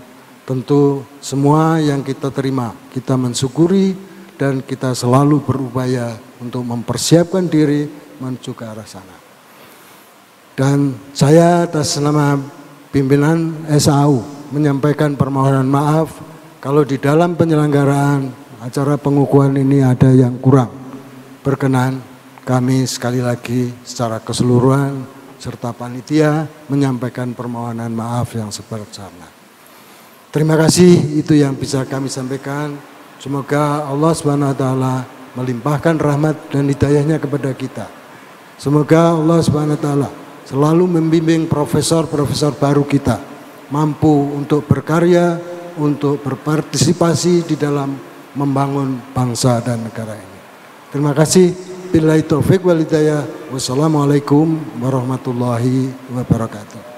tentu semua yang kita terima, kita mensyukuri dan kita selalu berupaya untuk mempersiapkan diri menuju ke arah sana. Dan saya atas nama pimpinan SAU menyampaikan permohonan maaf kalau di dalam penyelenggaraan acara pengukuhan ini ada yang kurang berkenan. Kami sekali lagi secara keseluruhan serta panitia menyampaikan permohonan maaf yang sebesar-besarnya. Terima kasih, itu yang bisa kami sampaikan. Semoga Allah SWT melimpahkan rahmat dan hidayahnya kepada kita. Semoga Allah SWT selalu membimbing profesor-profesor baru kita mampu untuk berkarya, untuk berpartisipasi di dalam membangun bangsa dan negara ini. Terima kasih. Billahi taufiq wal hidayah. Wassalamualaikum warahmatullahi wabarakatuh.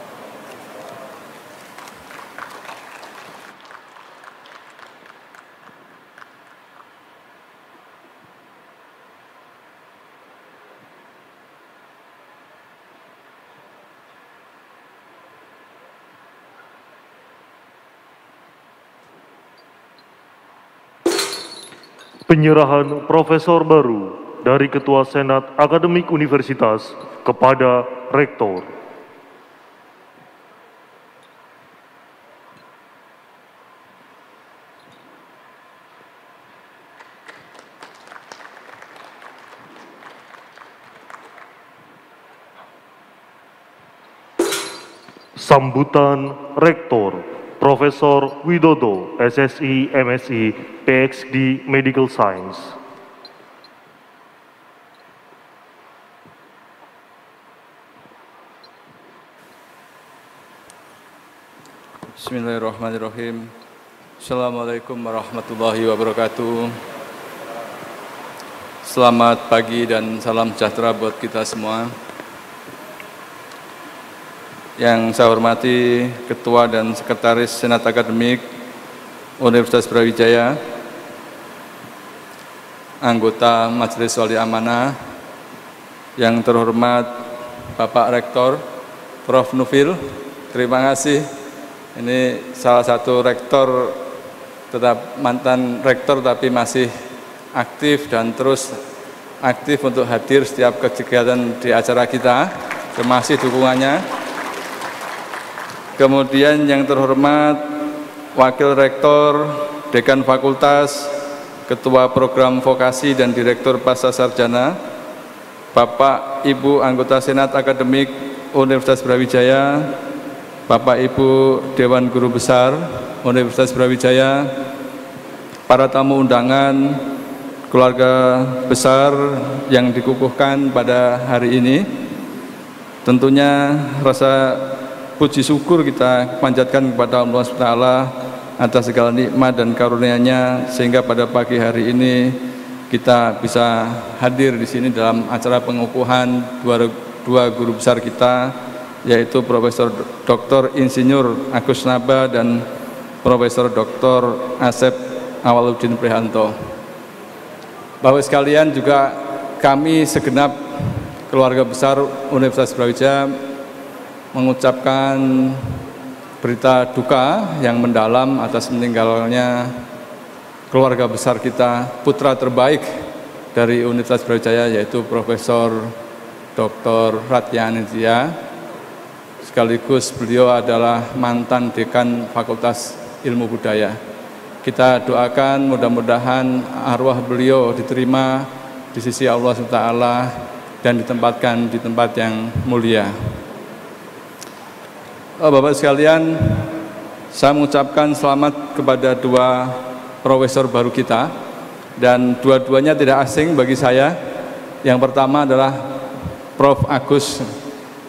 Penyerahan profesor baru dari Ketua Senat Akademik Universitas kepada Rektor. Sambutan Rektor Profesor Widodo, SSI, MSI, PhD Medical Science. Bismillahirrahmanirrahim. Assalamualaikum warahmatullahi wabarakatuh. Selamat pagi dan salam sejahtera buat kita semua. Yang saya hormati Ketua dan Sekretaris Senat Akademik Universitas Brawijaya, anggota Majelis Wali Amanah, yang terhormat Bapak Rektor Prof. Nufil, terima kasih. Ini salah satu rektor, tetap mantan rektor tapi masih aktif dan terus aktif untuk hadir setiap kegiatan di acara kita. Terima kasih dukungannya. Kemudian yang terhormat Wakil Rektor, Dekan Fakultas, Ketua Program Vokasi dan Direktur Pasca Sarjana, Bapak Ibu anggota Senat Akademik Universitas Brawijaya, Bapak Ibu Dewan Guru Besar Universitas Brawijaya, para tamu undangan, keluarga besar yang dikukuhkan pada hari ini, tentunya rasa puji syukur kita panjatkan kepada Allah SWT atas segala nikmat dan karunia-Nya sehingga pada pagi hari ini kita bisa hadir di sini dalam acara pengukuhan dua guru besar kita, yaitu Profesor Dr. Insinyur Agus Naba dan Profesor Dr. Asep Awaludin Prihanto. Bapak sekalian, juga kami segenap keluarga besar Universitas Brawijaya mengucapkan berita duka yang mendalam atas meninggalnya keluarga besar kita, putra terbaik dari Universitas Brawijaya, yaitu Profesor Dr. Ratyanitya. Sekaligus beliau adalah mantan Dekan Fakultas Ilmu Budaya. Kita doakan mudah-mudahan arwah beliau diterima di sisi Allah SWT dan ditempatkan di tempat yang mulia. Bapak sekalian, saya mengucapkan selamat kepada dua profesor baru kita, dan dua-duanya tidak asing bagi saya. Yang pertama adalah Prof. Agus.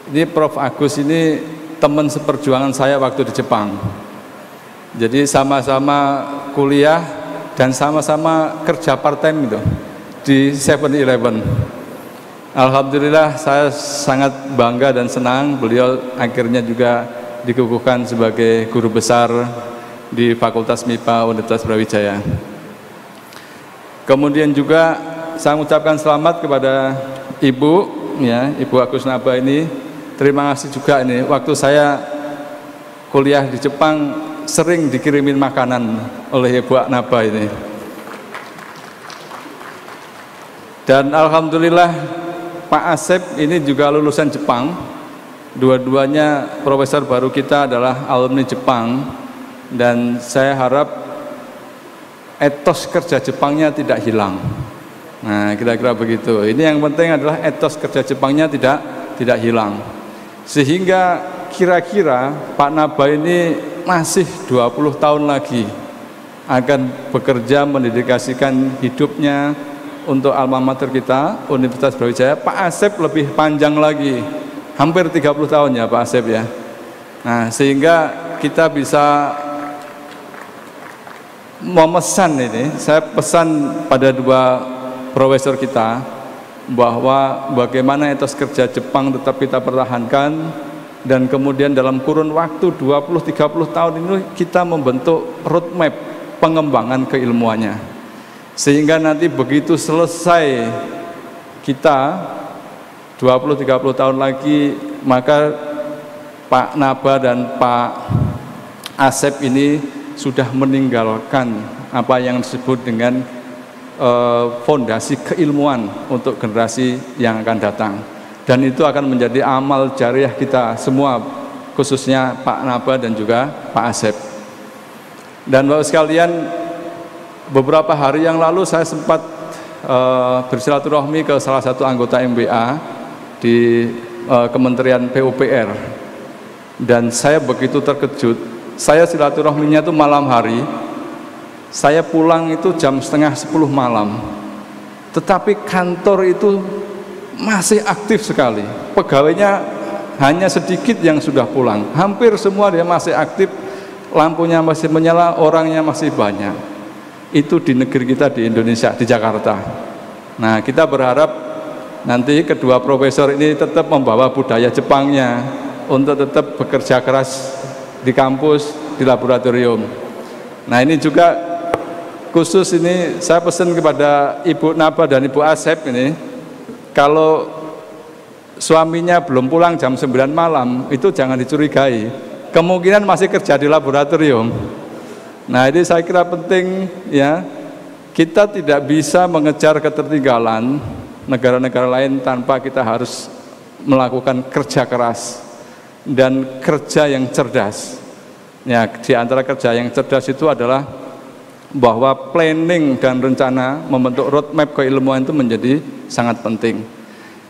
Ini Prof. Agus ini teman seperjuangan saya waktu di Jepang. Jadi sama-sama kuliah dan sama-sama kerja part-time gitu di 7-Eleven. Alhamdulillah saya sangat bangga dan senang beliau akhirnya juga dikukuhkan sebagai guru besar di Fakultas MIPA Universitas Brawijaya. Kemudian juga saya mengucapkan selamat kepada Ibu, ya, Ibu Agus Naba ini. Terima kasih juga ini, waktu saya kuliah di Jepang sering dikirimin makanan oleh Ibu Naba ini. Dan alhamdulillah Pak Asep ini juga lulusan Jepang. Dua-duanya profesor baru kita adalah alumni Jepang, dan saya harap etos kerja Jepangnya tidak hilang. Nah, kira-kira begitu. Ini yang penting adalah etos kerja Jepangnya tidak hilang. Sehingga kira-kira Pak Naba ini masih 20 tahun lagi akan bekerja mendedikasikan hidupnya untuk alma mater kita, Universitas Brawijaya. Pak Asep lebih panjang lagi, hampir 30 tahun ya Pak Asep ya. Nah, sehingga kita bisa memesan ini, saya pesan pada dua profesor kita bahwa bagaimana etos kerja Jepang tetap kita pertahankan, dan kemudian dalam kurun waktu 20-30 tahun ini kita membentuk roadmap pengembangan keilmuannya, sehingga nanti begitu selesai kita 20-30 tahun lagi, maka Pak Naba dan Pak Asep ini sudah meninggalkan apa yang disebut dengan fondasi keilmuan untuk generasi yang akan datang. Dan itu akan menjadi amal jariah kita semua, khususnya Pak Naba dan juga Pak Asep. Dan Bapak sekalian, beberapa hari yang lalu saya sempat bersilaturahmi ke salah satu anggota MBA di Kementerian PUPR, dan saya begitu terkejut. Saya silaturahminya itu malam hari, saya pulang itu jam setengah 10 malam, tetapi kantor itu masih aktif sekali. Pegawainya hanya sedikit yang sudah pulang, hampir semua dia masih aktif, lampunya masih menyala, orangnya masih banyak. Itu di negeri kita, di Indonesia, di Jakarta. Nah, kita berharap nanti kedua profesor ini tetap membawa budaya Jepangnya untuk tetap bekerja keras di kampus, di laboratorium. Nah, ini juga khusus ini saya pesan kepada Ibu Naba dan Ibu Asep ini, kalau suaminya belum pulang jam 9 malam, itu jangan dicurigai, kemungkinan masih kerja di laboratorium. Nah, ini saya kira penting ya, kita tidak bisa mengejar ketertinggalan negara-negara lain tanpa kita harus melakukan kerja keras dan kerja yang cerdas. Ya, di antara kerja yang cerdas itu adalah bahwa planning dan rencana membentuk roadmap keilmuan itu menjadi sangat penting.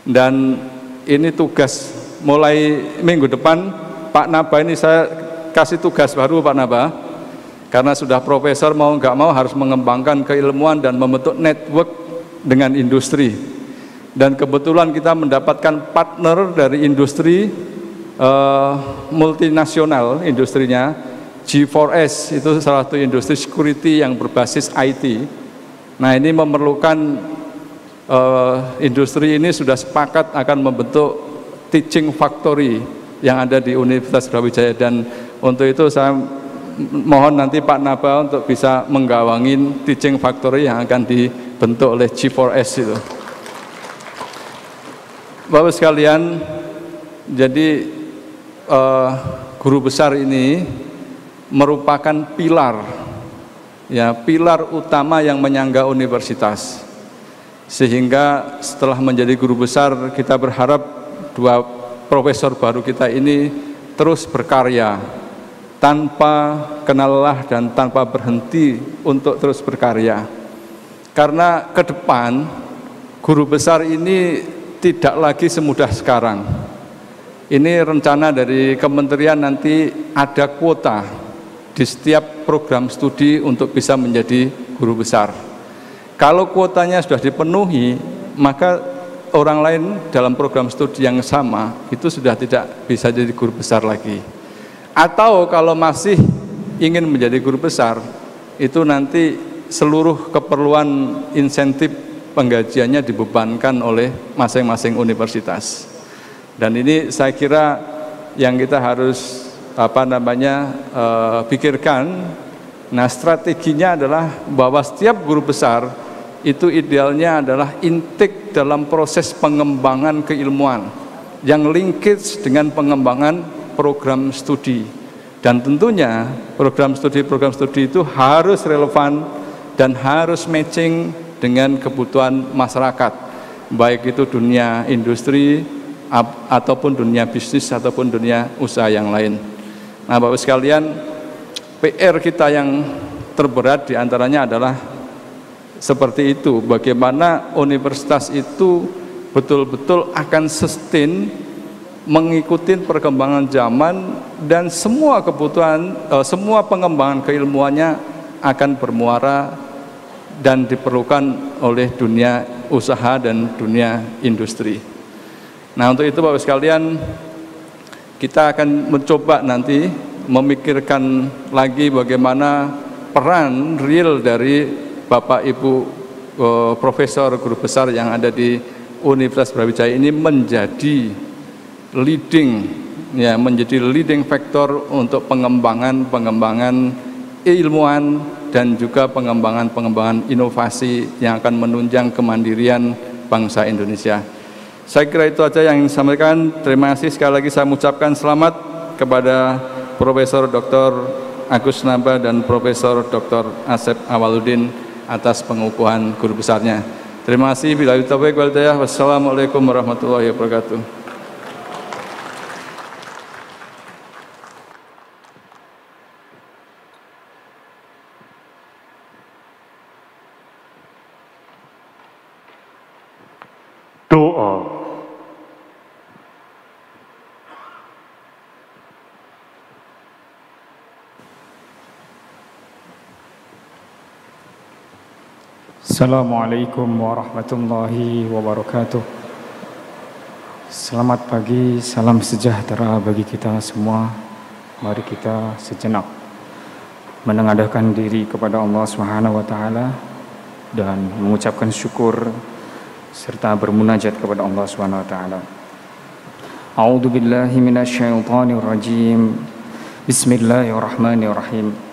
Dan ini tugas mulai minggu depan, Pak Naba ini saya kasih tugas baru Pak Naba, karena sudah profesor, mau nggak mau harus mengembangkan keilmuan dan membentuk network dengan industri. Dan kebetulan kita mendapatkan partner dari industri multinasional, industrinya G4S, itu salah satu industri security yang berbasis IT. Nah, ini memerlukan industri ini sudah sepakat akan membentuk teaching factory yang ada di Universitas Brawijaya, dan untuk itu saya mohon nanti Pak Naba untuk bisa menggawangin teaching factory yang akan dibentuk oleh G4S itu. Bapak sekalian, jadi guru besar ini merupakan pilar, ya, pilar utama yang menyangga universitas. Sehingga setelah menjadi guru besar, kita berharap dua profesor baru kita ini terus berkarya tanpa kenal lelah dan tanpa berhenti untuk terus berkarya. Karena ke depan guru besar ini tidak lagi semudah sekarang. Ini rencana dari kementerian, nanti ada kuota di setiap program studi untuk bisa menjadi guru besar. Kalau kuotanya sudah dipenuhi, maka orang lain dalam program studi yang sama itu sudah tidak bisa jadi guru besar lagi. Atau kalau masih ingin menjadi guru besar, itu nanti seluruh keperluan insentif penggajiannya dibebankan oleh masing-masing universitas. Dan ini saya kira yang kita harus pikirkan. Nah, strateginya adalah bahwa setiap guru besar itu idealnya adalah intake dalam proses pengembangan keilmuan yang linkage dengan pengembangan program studi. Dan tentunya program studi itu harus relevan dan harus matching dengan kebutuhan masyarakat, baik itu dunia industri ataupun dunia bisnis ataupun dunia usaha yang lain. Nah, Bapak sekalian, PR kita yang terberat diantaranya adalah seperti itu, bagaimana universitas itu betul-betul akan sustain, mengikuti perkembangan zaman, dan semua kebutuhan, semua pengembangan keilmuannya akan bermuara dan diperlukan oleh dunia usaha dan dunia industri. Nah, untuk itu Bapak sekalian, kita akan mencoba nanti memikirkan lagi bagaimana peran real dari Bapak Ibu Profesor Guru Besar yang ada di Universitas Brawijaya ini menjadi leading factor untuk pengembangan ilmuwan dan juga pengembangan inovasi yang akan menunjang kemandirian bangsa Indonesia. Saya kira itu aja yang ingin saya sampaikan. Terima kasih sekali lagi, saya mengucapkan selamat kepada Profesor Dr. Agus Naba dan Profesor Dr. Asep Awaludin atas pengukuhan guru besarnya. Terima kasih. Billahi taufiq wal hidayah. Wassalamualaikum warahmatullahi wabarakatuh. Doa. Assalamualaikum warahmatullahi wabarakatuh. Selamat pagi, salam sejahtera bagi kita semua. Mari kita sejenak menengadahkan diri kepada Allah Subhanahu wa taala dan mengucapkan syukur serta bermunajat kepada Allah Subhanahu wa taala. A'udzu billahi minasyaitonir rajim. Bismillahirrahmanirrahim.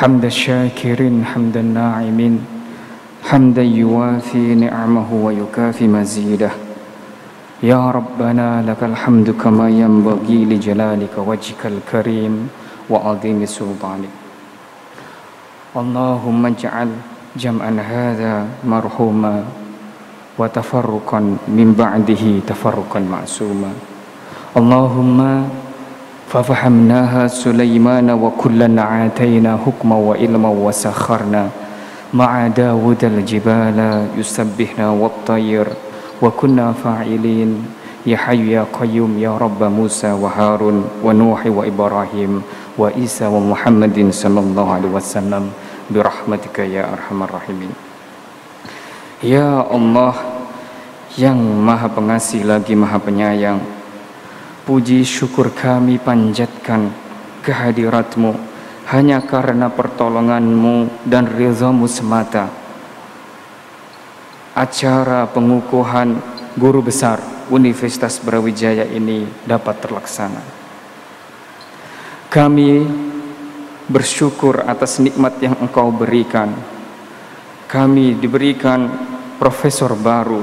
Hamdan syakirin hamdan na'imin, hamdan yuwafi ni'amahu wa yukafi mazidah. Ya Rabbana lakal hamdu kama yanbaghi li jalalika wajhikal karim wa 'azimi sultanik. Allahumma ij'al jam'an hadza marhuma wa tafarruqan min ba'dihi tafarruqan ma'suma. Allahumma fafahamnaha Sulaimana wa kullan atayna hukma wa ilma wa sakharna ma'a Dawud al-jibala yusabbihna wat-tayr wa kunna fa'ilin ya hayyu ya qayyum ya Rabba Musa wa Harun wa Nuh wa Ibrahim wa Isa wa Muhammadin sallallahu alaihi wasallam birahmatika ya arhamar rahimin. Ya Allah yang maha pengasih lagi maha penyayang, puji syukur kami panjatkan kehadirat-Mu hanya karena pertolongan-Mu dan ridha-Mu semata. Acara pengukuhan guru besar Universitas Brawijaya ini dapat terlaksana. Kami bersyukur atas nikmat yang Engkau berikan. Kami diberikan profesor baru.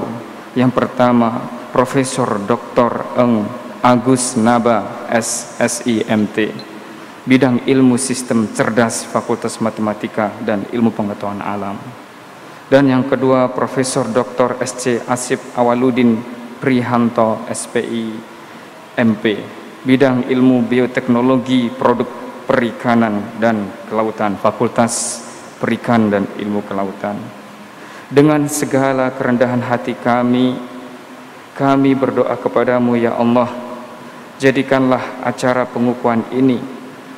Yang pertama, Profesor Dr. Agus Naba SSIMT, bidang ilmu sistem cerdas Fakultas Matematika dan Ilmu Pengetahuan Alam. Dan yang kedua, Profesor Dr. SC Asep Awaludin Prihanto SPI MP, bidang ilmu bioteknologi produk perikanan dan kelautan Fakultas Perikan dan Ilmu Kelautan. Dengan segala kerendahan hati kami berdoa kepadamu ya Allah, jadikanlah acara pengukuhan ini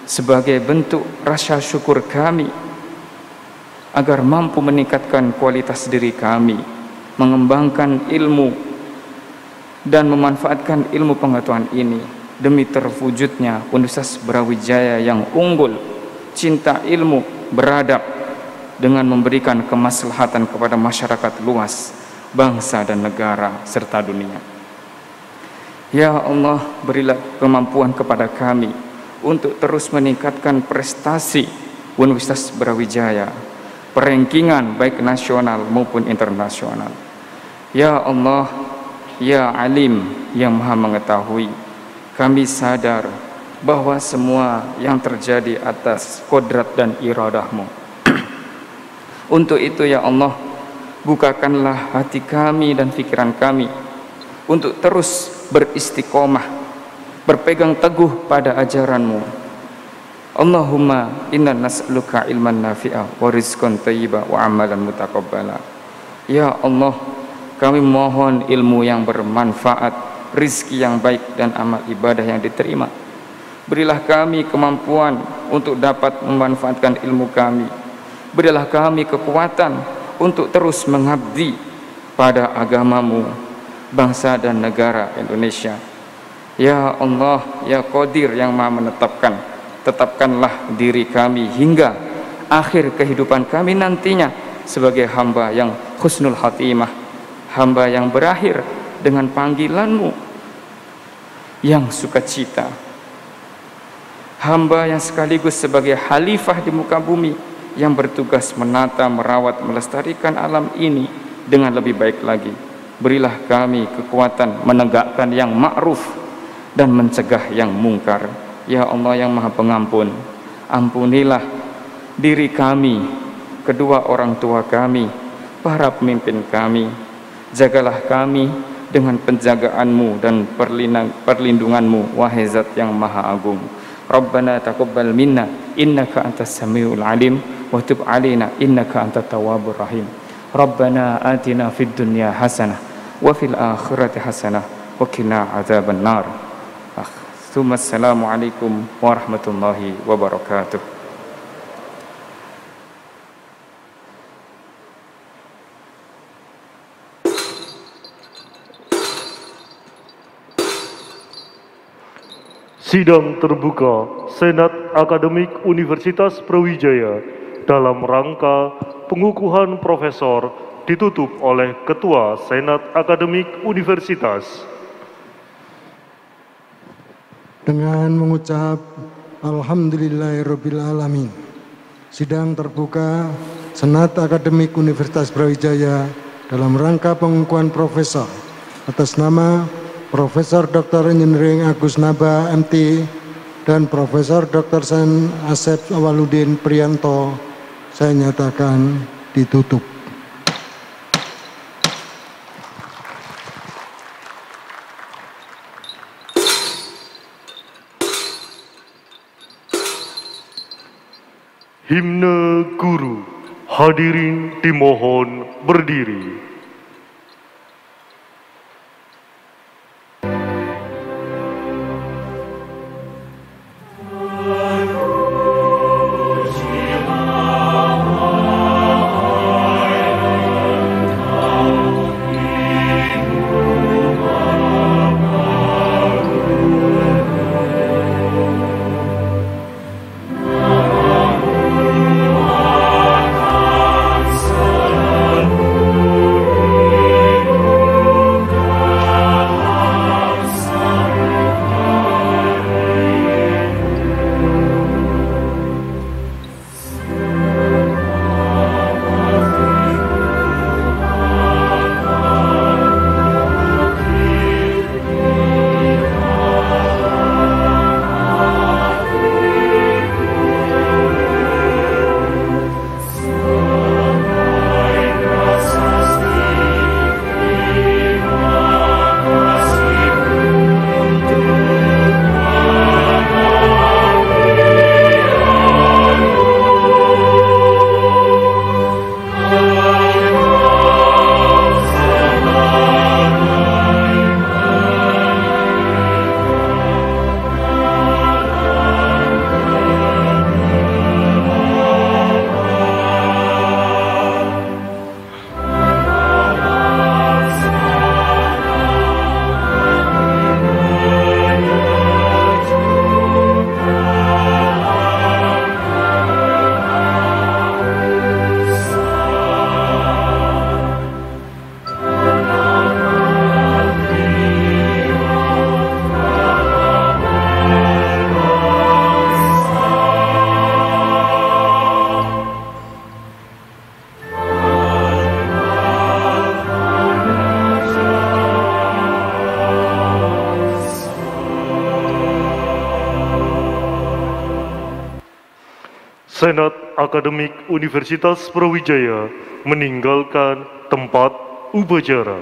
sebagai bentuk rasa syukur kami agar mampu meningkatkan kualitas diri kami, mengembangkan ilmu dan memanfaatkan ilmu pengetahuan ini demi terwujudnya Universitas Brawijaya yang unggul, cinta ilmu, beradab, dengan memberikan kemaslahatan kepada masyarakat luas, bangsa dan negara serta dunia. Ya Allah, berilah kemampuan kepada kami untuk terus meningkatkan prestasi Universitas Brawijaya, perengkingan baik nasional maupun internasional. Ya Allah, ya Alim yang maha mengetahui, kami sadar bahwa semua yang terjadi atas kodrat dan iradahmu. Untuk itu ya Allah, bukakanlah hati kami dan pikiran kami untuk terus beristiqomah, berpegang teguh pada ajaranmu. Allahumma inna nas'aluka ilman nafi'a wa rizqan thayyiba wa amalan mutaqabbala. Ya Allah, kami mohon ilmu yang bermanfaat, rizki yang baik dan amal ibadah yang diterima. Berilah kami kemampuan untuk dapat memanfaatkan ilmu kami. Berilah kami kekuatan untuk terus mengabdi pada agamamu, bangsa dan negara Indonesia. Ya Allah, ya Qadir yang Maha menetapkan, tetapkanlah diri kami hingga akhir kehidupan kami nantinya sebagai hamba yang husnul khatimah, hamba yang berakhir dengan panggilanmu yang sukacita, hamba yang sekaligus sebagai khalifah di muka bumi yang bertugas menata, merawat, melestarikan alam ini dengan lebih baik lagi. Berilah kami kekuatan menegakkan yang ma'ruf dan mencegah yang mungkar. Ya Allah yang Maha Pengampun, ampunilah diri kami, kedua orang tua kami, para pemimpin kami. Jagalah kami dengan penjagaanmu dan perlindunganmu, wahai Zat yang Maha Agung. Rabbana taqabbal minna innaka antas samiul alim wa tub alaina innaka antat tawwabur rahim. Rabbana atina fid dunya hasanah wa fil akhirati hasanah wa qina adzaban nar. Assalamualaikum warahmatullahi wabarakatuh. Sidang terbuka Senat Akademik Universitas Brawijaya dalam rangka pengukuhan profesor ditutup oleh Ketua Senat Akademik Universitas. Dengan mengucap Alhamdulillahirrabbilalamin, sidang terbuka Senat Akademik Universitas Brawijaya dalam rangka pengukuhan profesor atas nama Profesor Dr. Engineering Agus Naba MT dan Profesor Dr. Sen Asep Awaludin Priyanto saya nyatakan ditutup. Himne Guru, hadirin dimohon berdiri. Senat Akademik Universitas Brawijaya meninggalkan tempat upacara.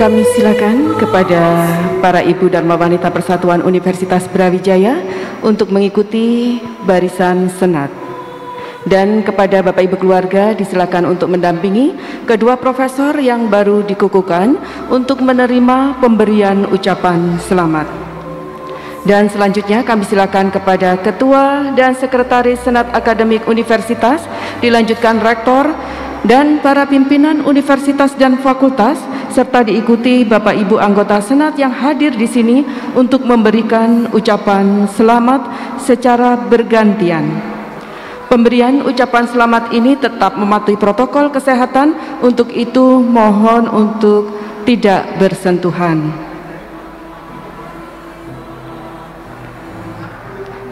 kami silakan kepada para ibu dan wanita Persatuan Universitas Brawijaya untuk mengikuti barisan senat. Dan kepada Bapak Ibu keluarga disilakan untuk mendampingi kedua profesor yang baru dikukuhkan untuk menerima pemberian ucapan selamat. Dan selanjutnya kami silakan kepada Ketua dan Sekretaris Senat Akademik Universitas, dilanjutkan Rektor dan para pimpinan universitas dan fakultas, serta diikuti Bapak Ibu anggota Senat yang hadir di sini untuk memberikan ucapan selamat secara bergantian. Pemberian ucapan selamat ini tetap mematuhi protokol kesehatan, untuk itu mohon untuk tidak bersentuhan.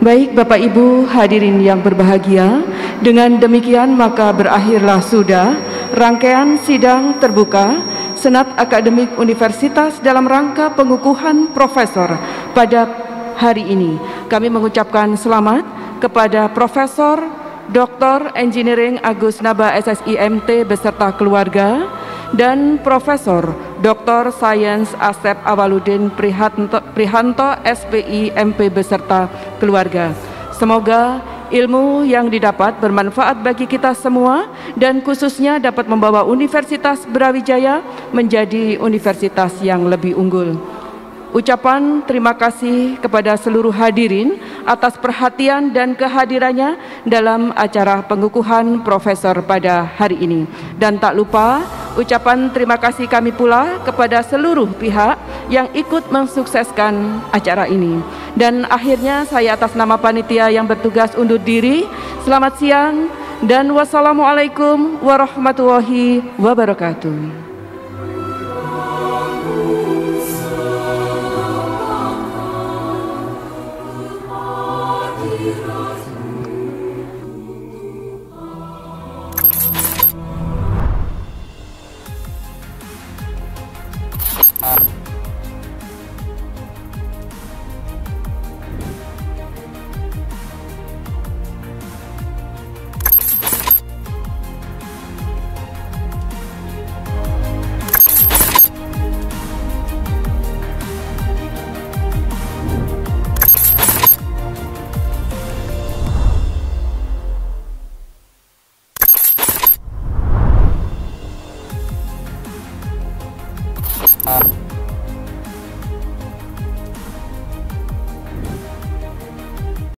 Baik Bapak Ibu hadirin yang berbahagia, dengan demikian maka berakhirlah sudah rangkaian sidang terbuka Senat Akademik Universitas dalam rangka pengukuhan profesor pada hari ini. Kami mengucapkan selamat kepada Profesor Dr. Engineering Agus Naba SSIMT beserta keluarga dan Profesor Dr. Sains Asep Awaludin Prihanto SPI MP beserta keluarga. Semoga ilmu yang didapat bermanfaat bagi kita semua dan khususnya dapat membawa Universitas Brawijaya menjadi universitas yang lebih unggul. Ucapan terima kasih kepada seluruh hadirin atas perhatian dan kehadirannya dalam acara pengukuhan profesor pada hari ini. Dan tak lupa ucapan terima kasih kami pula kepada seluruh pihak yang ikut mensukseskan acara ini. Dan akhirnya saya atas nama panitia yang bertugas undur diri. Selamat siang dan wassalamualaikum warahmatullahi wabarakatuh.